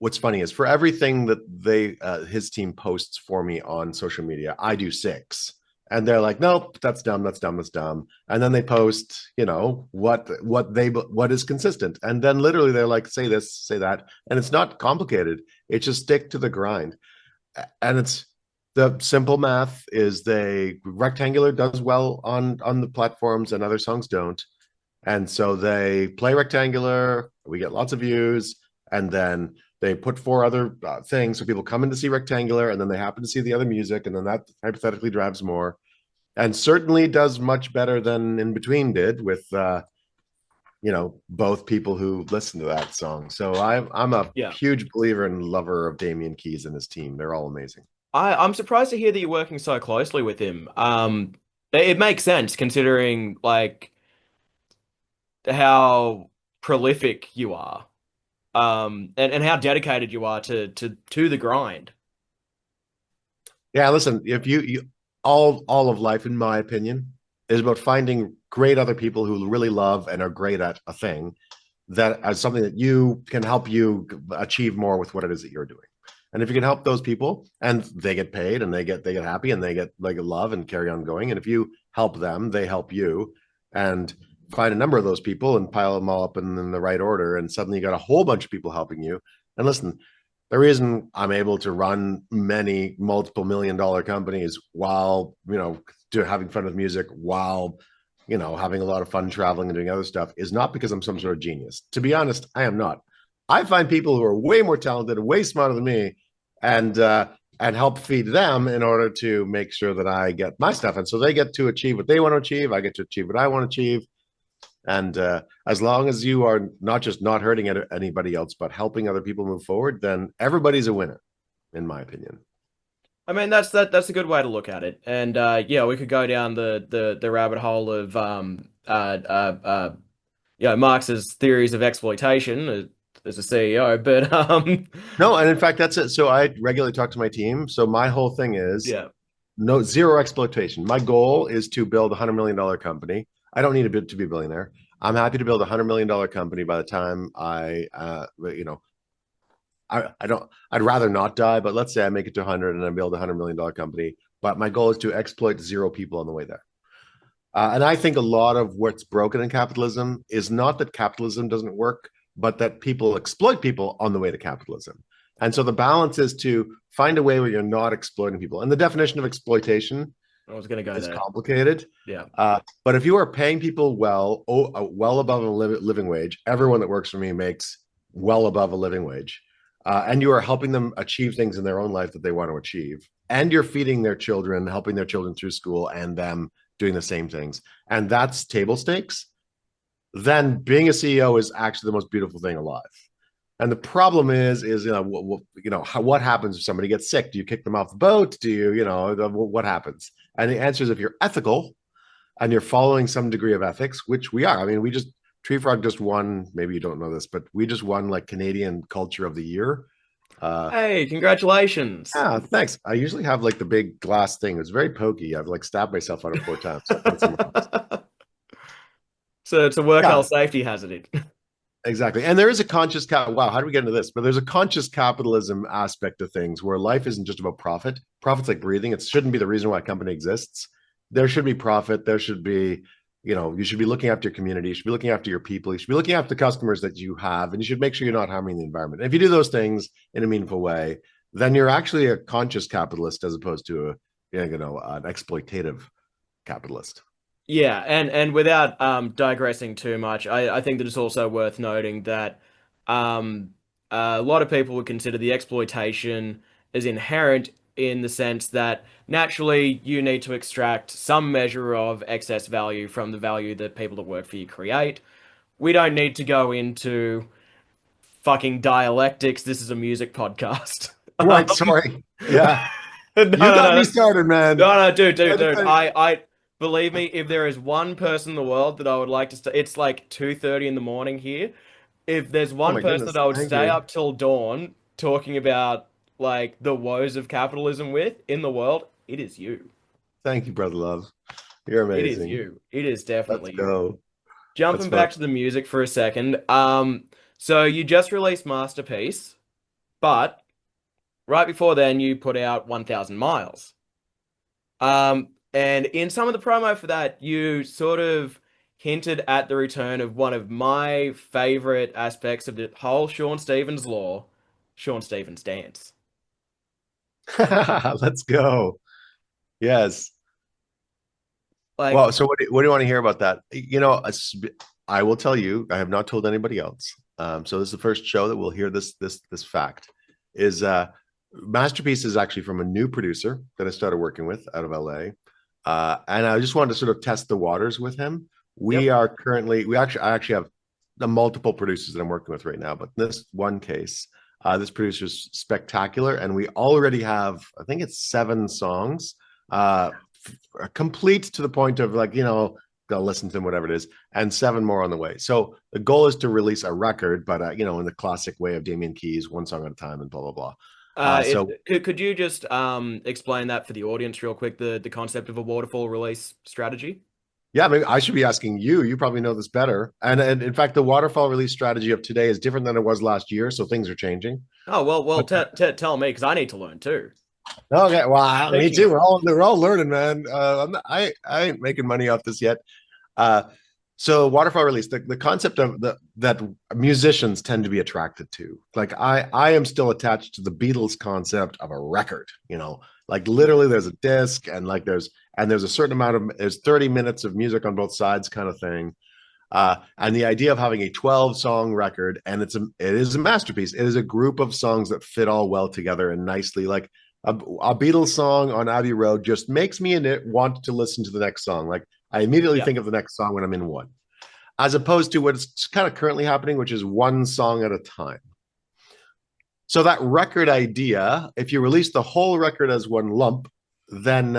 What's funny is for everything that his team posts for me on social media, I do six. And they're like, nope, that's dumb, that's dumb, that's dumb. And then they post, what is consistent. And then literally they're like, say this, say that. And it's not complicated. It's just stick to the grind. And it's the simple math is they rectangular does well on the platforms and other songs don't. And so they play rectangular, we get lots of views, and then they put four other things. So people come in to see rectangular, and then they happen to see the other music, and then that hypothetically drives more. And certainly does much better than In Between did with, both people who listen to that song. So I'm a Yeah. huge believer and lover of Damian Keys and his team. They're all amazing. I'm surprised to hear that you're working so closely with him. It makes sense considering like how prolific you are. And how dedicated you are to the grind. Yeah, listen, if you all of life, in my opinion, is about finding great other people who really love and are great at a thing that as something that you can help you achieve more with what it is that you're doing. And if you can help those people and they get paid and they get happy and they get like love and carry on going. And if you help them, they help you and find a number of those people and pile them all up in the right order. And suddenly you got a whole bunch of people helping you. And listen, the reason I'm able to run many multiple $1 million companies while, having fun with music, while, having a lot of fun traveling and doing other stuff is not because I'm some sort of genius. To be honest, I am not. I find people who are way more talented and way smarter than me and help feed them in order to make sure that I get my stuff. And so they get to achieve what they want to achieve. I get to achieve what I want to achieve. And as long as you are not just not hurting anybody else, but helping other people move forward, then everybody's a winner, in my opinion. I mean, that's a good way to look at it. And yeah, we could go down the rabbit hole of Marx's theories of exploitation as a CEO, but No, and in fact, that's it. So I regularly talk to my team. So my whole thing is yeah. no zero exploitation. My goal is to build $100 million company. I don't need to be a billionaire. I'm happy to build $100 million company by the time I don't, I'd rather not die, but let's say I make it to 100 and I build $100 million company. But my goal is to exploit zero people on the way there. And I think a lot of what's broken in capitalism is not that capitalism doesn't work, but that people exploit people on the way to capitalism. And so the balance is to find a way where you're not exploiting people. And the definition of exploitation I was gonna go is there. complicated. Yeah. But if you are paying people well above a living wage, everyone that works for me makes well above a living wage, and you are helping them achieve things in their own life that they want to achieve, and you're feeding their children, helping their children through school, and them doing the same things, and that's table stakes. Then being a CEO is actually the most beautiful thing alive. And the problem is what happens if somebody gets sick? Do you kick them off the boat? Do what happens? And the answer is if you're ethical and you're following some degree of ethics, which we are. I mean, Tree Frog just won. Maybe you don't know this, but we just won like Canadian Culture of the Year. Hey, congratulations. Yeah, thanks. I usually have like the big glass thing. It's very pokey. I've like stabbed myself on it 4 times. So it's a work Yeah, health safety hazard. exactly. And there is a conscious wow, how do we get into this? But there's a conscious capitalism aspect of things where life isn't just about profit. Profit's like breathing. It shouldn't be the reason why a company exists. There should be profit. There should be, you should be looking after your community. You should be looking after your people. You should be looking after the customers that you have. And you should make sure you're not harming the environment. And if you do those things in a meaningful way, then you're actually a conscious capitalist as opposed to an exploitative capitalist. Yeah, and without digressing too much, I think that it's also worth noting that um, a lot of people would consider the exploitation as inherent in the sense that naturally you need to extract some measure of excess value from the value that people that work for you create. We don't need to go into fucking dialectics. This is a music podcast. Right. Sorry. Yeah. No, You no, got no, me started, man. no, dude, dude, I- dude. I- I believe me, if there is one person in the world that I would like to stay, it's like 2:30 in the morning here. If there's oh one my person that goodness. I would Thank stay you. up till dawn talking about like the woes of capitalism with in the world, it is you. Thank you, brother love. You're It is amazing. you. It is Let's definitely you. go. That's Jumping fun. back to the music for a second. So you just released Masterpiece, but right before then you put out 1000 Miles. And in some of the promo for that, you sort of hinted at the return of one of my favorite aspects of the whole Sean Stevens law, Sean Stevens dance. Let's go. Yes. Well, Like, so what do you want to hear about that? I will tell you, I have not told anybody else. So this is the first show that we'll hear this fact is Masterpiece is actually from a new producer that I started working with out of LA. And I just wanted to sort of test the waters with him. yep. I actually have the multiple producers that I'm working with right now, but in this one case, this producer's spectacular, and we already have, I think it's 7 songs. Complete to the point of like, go listen to them, whatever it is, and 7 more on the way. So the goal is to release a record, but in the classic way of Damien Keys, one song at a time, and blah blah blah. So Could you just explain that for the audience real quick, the concept of a waterfall release strategy? yeah, maybe I should be asking you. You probably know this better. And in fact, the waterfall release strategy of today is different than it was last year, so things are changing. Oh, well, But t tell me because I need to learn too. okay, well, me Speaking too. of, We're all learning, man. I ain't making money off this yet. Uh, so waterfall release, the concept of that musicians tend to be attracted to. Like I am still attached to the Beatles concept of a record, like literally there's a disc and like there's a certain amount of there's 30 minutes of music on both sides kind of thing. And the idea of having a 12 song record and it is a masterpiece. It is a group of songs that fit all well together and nicely. Like a Beatles song on Abbey Road just makes me in it want to listen to the next song. Like I immediately yeah. think of the next song when I'm in one, as opposed to what's kind of currently happening, which is one song at a time. So that record idea, if you release the whole record as one lump, then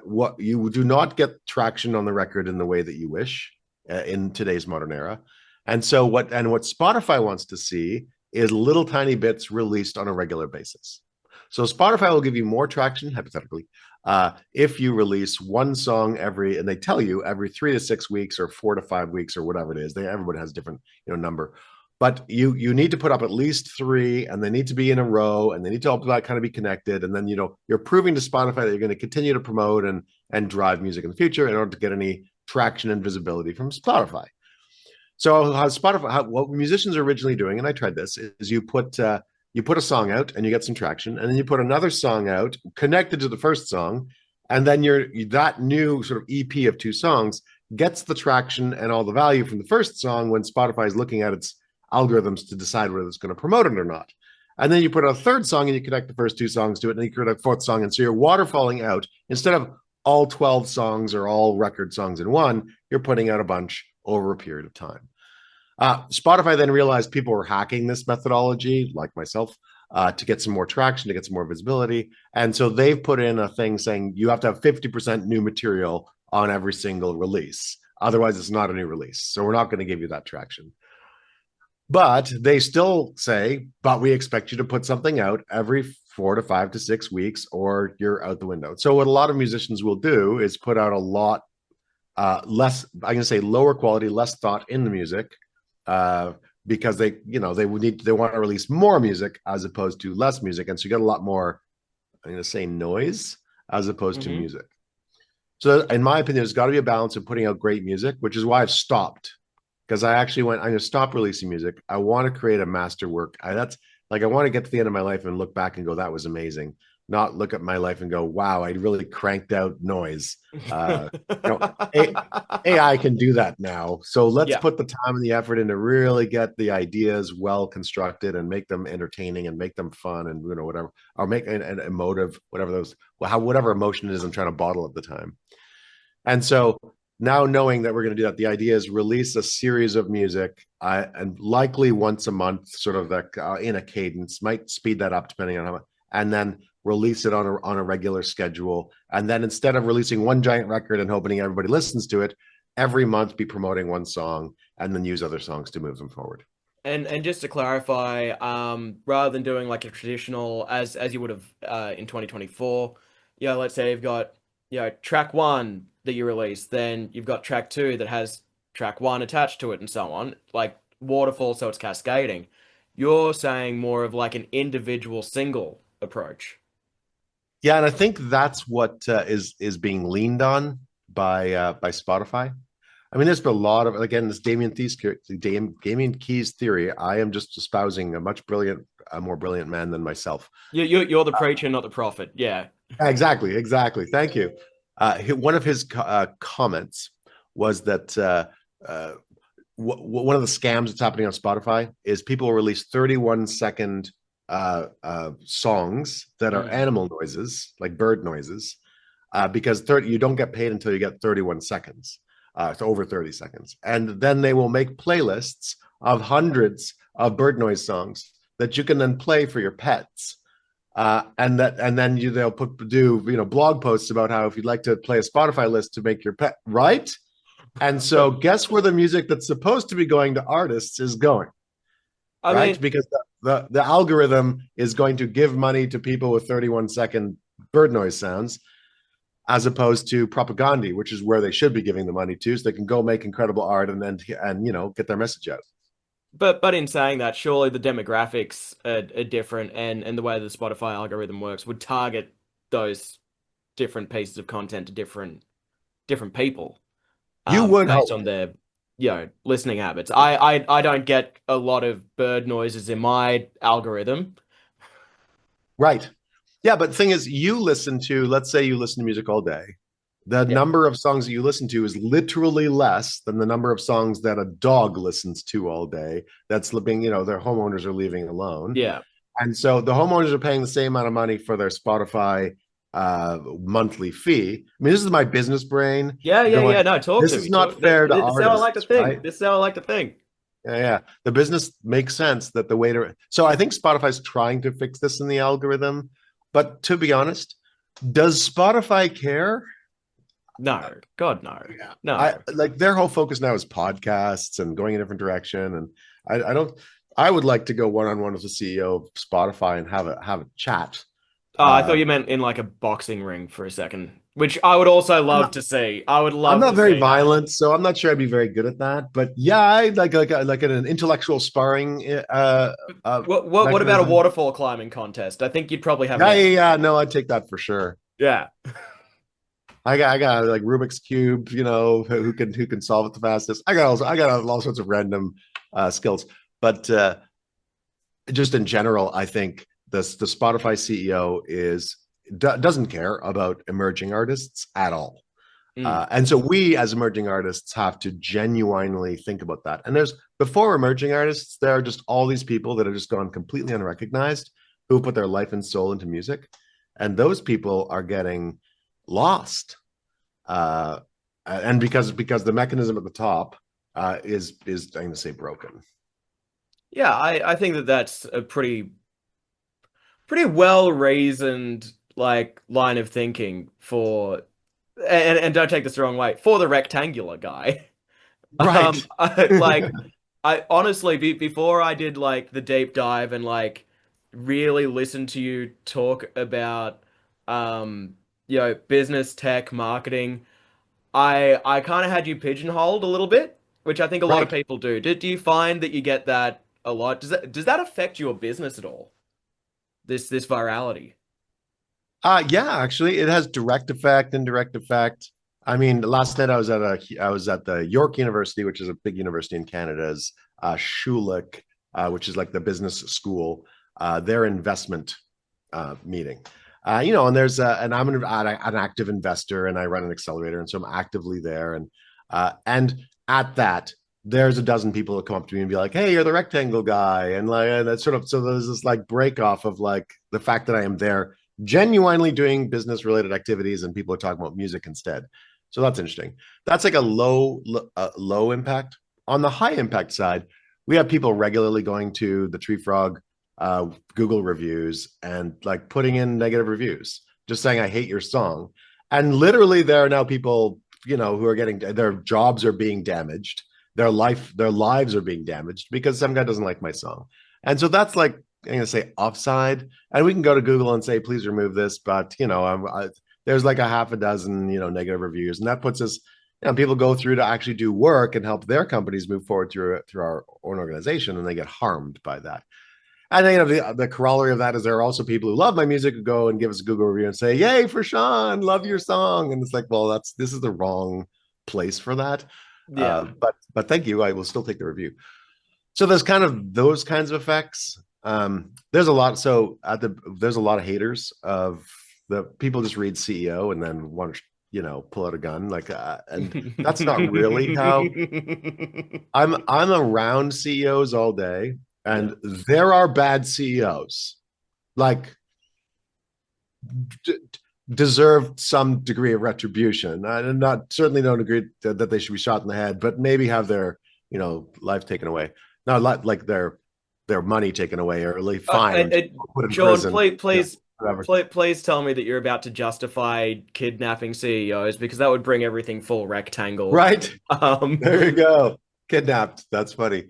what you do not get traction on the record in the way that you wish in today's modern era. And so what Spotify wants to see is little tiny bits released on a regular basis. So Spotify will give you more traction, hypothetically, if you release one song and they tell you every 3 to 6 weeks or 4 to 5 weeks or whatever it is. Everybody has a different number, but you need to put up at least 3, and they need to be in a row, and they need to all kind of be connected. And then you're proving to Spotify that you're going to continue to promote and drive music in the future in order to get any traction and visibility from Spotify. So what musicians are originally doing, and I tried this, is you put a song out and you get some traction, and then you put another song out connected to the first song, and then that new sort of EP of 2 songs gets the traction and all the value from the first song when Spotify is looking at its algorithms to decide whether it's going to promote it or not. And then you put a third song and you connect the first 2 songs to it, and then you create a fourth song, and so you're waterfalling out instead of all 12 songs or all record songs in one. You're putting out a bunch over a period of time. Spotify then realized people were hacking this methodology, like myself, to get some more traction, to get some more visibility. And so they've put in a thing saying you have to have 50% new material on every single release. Otherwise, it's not a new release. So we're not going to give you that traction. But they still say, but we expect you to put something out every 4 to 5 to 6 weeks, or you're out the window. So what a lot of musicians will do is put out a lot less, I'm going to say lower quality, less thought in the music, because they want to release more music as opposed to less music, and so you get a lot more, I'm going to say, noise as opposed to music. So in my opinion, there's got to be a balance of putting out great music, which is why I've stopped, because I actually I'm going to stop releasing music. I want to create a masterwork. I want to get to the end of my life and look back and go, that was amazing. Not look at my life and go, wow, I really cranked out noise. AI can do that now. So let's put the time and the effort in to really get the ideas well constructed and make them entertaining and make them fun and whatever, or make an emotive, whatever emotion it is I'm trying to bottle at the time. And so now knowing that we're going to do that, the idea is release a series of music, and likely once a month, sort of in a cadence. Might speed that up depending on how much. And then release it on a regular schedule, and then instead of releasing one giant record and hoping everybody listens to it, every month be promoting one song and then use other songs to move them forward. And just to clarify, rather than doing like a traditional as you would have in 2024, let's say you've got track one that you release, then you've got track two that has track one attached to it, and so on, like waterfall, so it's cascading. You're saying more of like an individual single approach. Yeah, and I think that's what is being leaned on by Spotify. I mean, there's been a lot of, again, this Damien Keys theory. I am just espousing a more brilliant man than myself. You're the preacher, not the prophet. Yeah. Exactly. Thank you. One of his comments was that one of the scams that's happening on Spotify is people will release 31-second songs that are animal noises, like bird noises, because you don't get paid until you get 31 seconds. It's over 30 seconds. And then they will make playlists of hundreds of bird noise songs that you can then play for your pets. And then they'll do blog posts about how if you'd like to play a Spotify list to make your pet, right? And so guess where the music that's supposed to be going to artists is going, right? Because the algorithm is going to give money to people with 31-second bird noise sounds, as opposed to propaganda, which is where they should be giving the money to, so they can go make incredible art and get their message out. But in saying that, surely the demographics are different, and the way the Spotify algorithm works would target those different pieces of content to different people. You would based hope on their listening habits. I don't get a lot of bird noises in my algorithm. Right. Yeah, but the thing is, let's say you listen to music all day. The number of songs that you listen to is literally less than the number of songs that a dog listens to all day. That's living, their homeowners are leaving alone. Yeah. And so the homeowners are paying the same amount of money for their Spotify monthly fee. I mean, this is my business brain. Yeah. No, talk to me. This is not fair to artists. This is how I like to think. Right? This is how I like to think. Yeah. The business makes sense that the way to. So I think Spotify's trying to fix this in the algorithm. But to be honest, does Spotify care? No, God, no. Yeah. No. Their whole focus now is podcasts and going a different direction. And I don't. I would like to go one-on-one with the CEO of Spotify and have a chat. Oh, I thought you meant in like a boxing ring for a second, which I would also love to see. I would love. I'm not very see violent, so I'm not sure I'd be very good at that. But yeah, I like an intellectual sparring. What about a waterfall climbing contest? I think you'd probably have. Yeah. No, I'd take that for sure. Yeah. I got like Rubik's cube, who can solve it the fastest. I got all sorts of random skills, but just in general, I think the Spotify CEO doesn't care about emerging artists at all. And so we as emerging artists have to genuinely think about that. And before emerging artists, there are just all these people that have just gone completely unrecognized who put their life and soul into music. And those people are getting lost. And because the mechanism at the top is I'm going to say broken. Yeah, I think that's a pretty well reasoned like line of thinking for, and don't take this the wrong way, for the rectangular guy. Right. I honestly before I did like the deep dive and like really listen to you talk about business, tech, marketing, I kind of had you pigeonholed a little bit, which I think a lot of people do. Do you find that you get that a lot? Does that affect your business at all? This virality? Yeah, actually, it has direct effect, indirect effect. I mean, last night I was at the York University, which is a big university in Canada's Schulich, which is like the business school, their investment meeting. And there's and I'm an active investor, and I run an accelerator, and so I'm actively there. And at that, there's a dozen people that come up to me and be like, "Hey, you're the rectangle guy," and that's sort of, so there's this like break off of like the fact that I am there genuinely doing business related activities, and people are talking about music instead. So that's interesting. That's like a low impact. On the high impact side, we have people regularly going to the Tree Frog Google reviews, and like putting in negative reviews, just saying I hate your song. And literally, there are now people, who are getting their jobs are being damaged, their lives are being damaged because some guy doesn't like my song. And so that's like I'm gonna say offside. And we can go to Google and say, please remove this, but there's like a half a dozen, negative reviews, and that puts us. People go through to actually do work and help their companies move forward through our own organization, and they get harmed by that. And then, the corollary of that is there are also people who love my music who go and give us a Google review and say, "Yay for Sean, love your song." And it's like, well, this is the wrong place for that. Yeah. But thank you. I will still take the review. So there's kind of those kinds of effects. There's a lot. So there's a lot of haters of the people just read CEO and then want to pull out a gun and that's not really how I'm around CEOs all day, Yeah. and there are bad CEOs, like d- deserve some degree of retribution. I not certainly don't agree that they should be shot in the head, but maybe have their life taken away, not like their money taken away or like fined, put in Sean, prison, please, please, whatever. please tell me that you're about to justify kidnapping CEOs because that would bring everything full rectangle. Right. Um, There you go. Kidnapped. That's funny.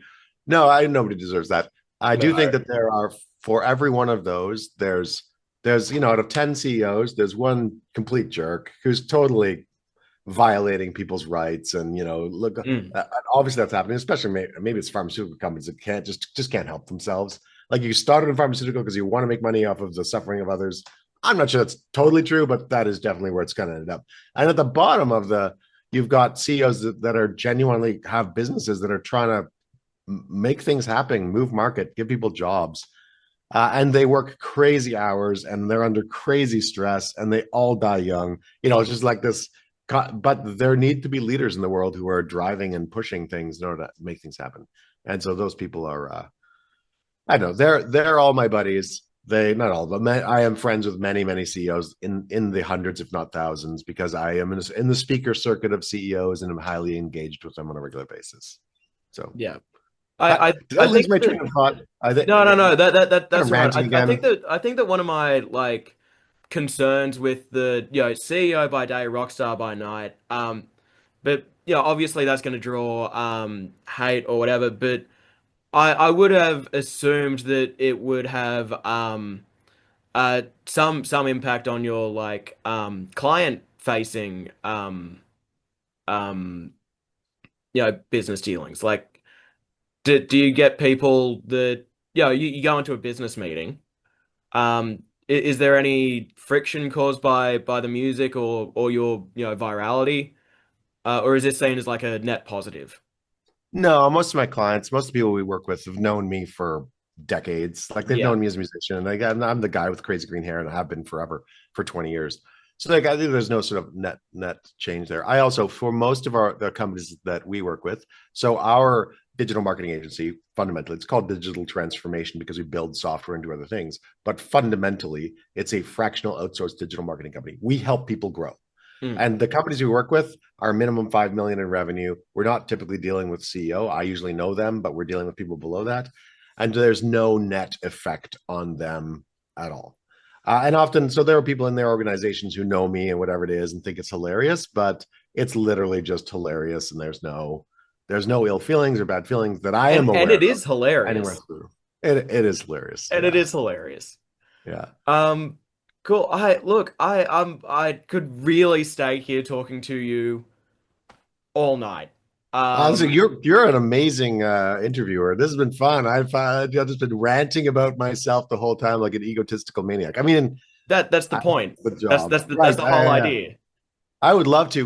No, nobody deserves that. I do think no. that there are for every one of those, there's out of 10 CEOs, there's one complete jerk who's totally violating people's rights. And look, Mm. obviously that's happening, especially maybe it's pharmaceutical companies that can't just can't help themselves. Like you started in pharmaceutical because you want to make money off of the suffering of others. I'm not sure that's totally true, but that is definitely where it's going to end up. And at the bottom of you've got CEOs that are genuinely have businesses that are trying to make things happen, move market, give people jobs. And they work crazy hours and they're under crazy stress and they all die young. It's just like this. But there need to be leaders in the world who are driving and pushing things in order to make things happen. And so those people are, I don't know, they're all my buddies. They not all, but I am friends with many CEOs in the hundreds, if not thousands, because I am in the speaker circuit of CEOs and I'm highly engaged with them on a regular basis. So Yeah. did I I lose think my that train of thought? I think no kind of that's all right. ranting think again. that one of my like concerns with the CEO by day, rockstar by night. But obviously that's going to draw hate or whatever. But I would have assumed that it would have some impact on your like client facing um business dealings. Like, do you get people that you go into a business meeting? Is there any friction caused by the music or your virality, or is this seen as like a net positive? No, most of my clients, most of the people we work with have known me for decades. Like they've Yeah. known me as a musician. Like I'm the guy with crazy green hair and I have been forever for 20 years. So like I think there's no sort of net change there. I also for most of the companies that we work with, so our digital marketing agency, fundamentally, it's called digital transformation because we build software into other things. But fundamentally, it's a fractional outsourced digital marketing company. We help people grow. Mm. And the companies we work with are minimum 5 million in revenue. We're not typically dealing with CEO. I usually know them, but we're dealing with people below that. And there's no net effect on them at all. And often, so there are people in their organizations who know me and whatever it is and think it's hilarious, but it's literally just hilarious. And there's no ill feelings or bad feelings that I am And aware it of is anywhere hilarious. through. It is hilarious. And it Yeah. is hilarious. Yeah. Um, cool. I could really stay here talking to you all night. Honestly, Um, you're an amazing interviewer. This has been fun. I've just been ranting about myself the whole time like an egotistical maniac. I mean, that's the point. the job, That's right? the whole idea. I would love to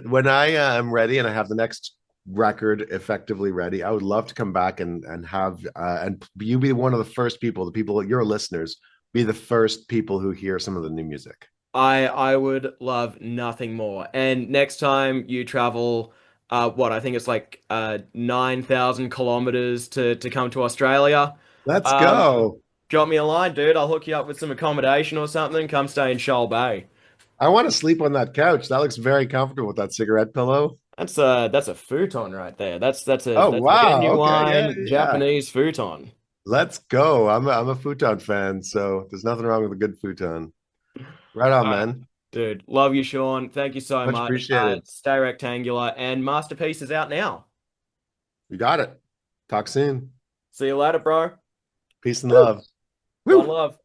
when I am ready and I have the next record effectively ready. I would love to come back and have and you be one of the first people, the people your listeners be the first people who hear some of the new music. I would love nothing more. And next time you travel, what I think it's like 9,000 kilometers to come to Australia, Let's um, go. drop me a line, dude. I'll hook you up with some accommodation or something. Come stay in Shoal Bay. I want to sleep on that couch. That looks very comfortable with that cigarette pillow. That's a futon right there. That's Oh a wow. Okay. Yeah, genuine yeah. Japanese futon. Let's go. I'm a futon fan, so there's nothing wrong with a good futon. Right on, All right, man. dude. Love you, Sean. Thank you so Much much. appreciated. Stay rectangular, and Masterpiece is out now. You got it. Talk soon. See you later, bro. Peace and love. One Woo! love.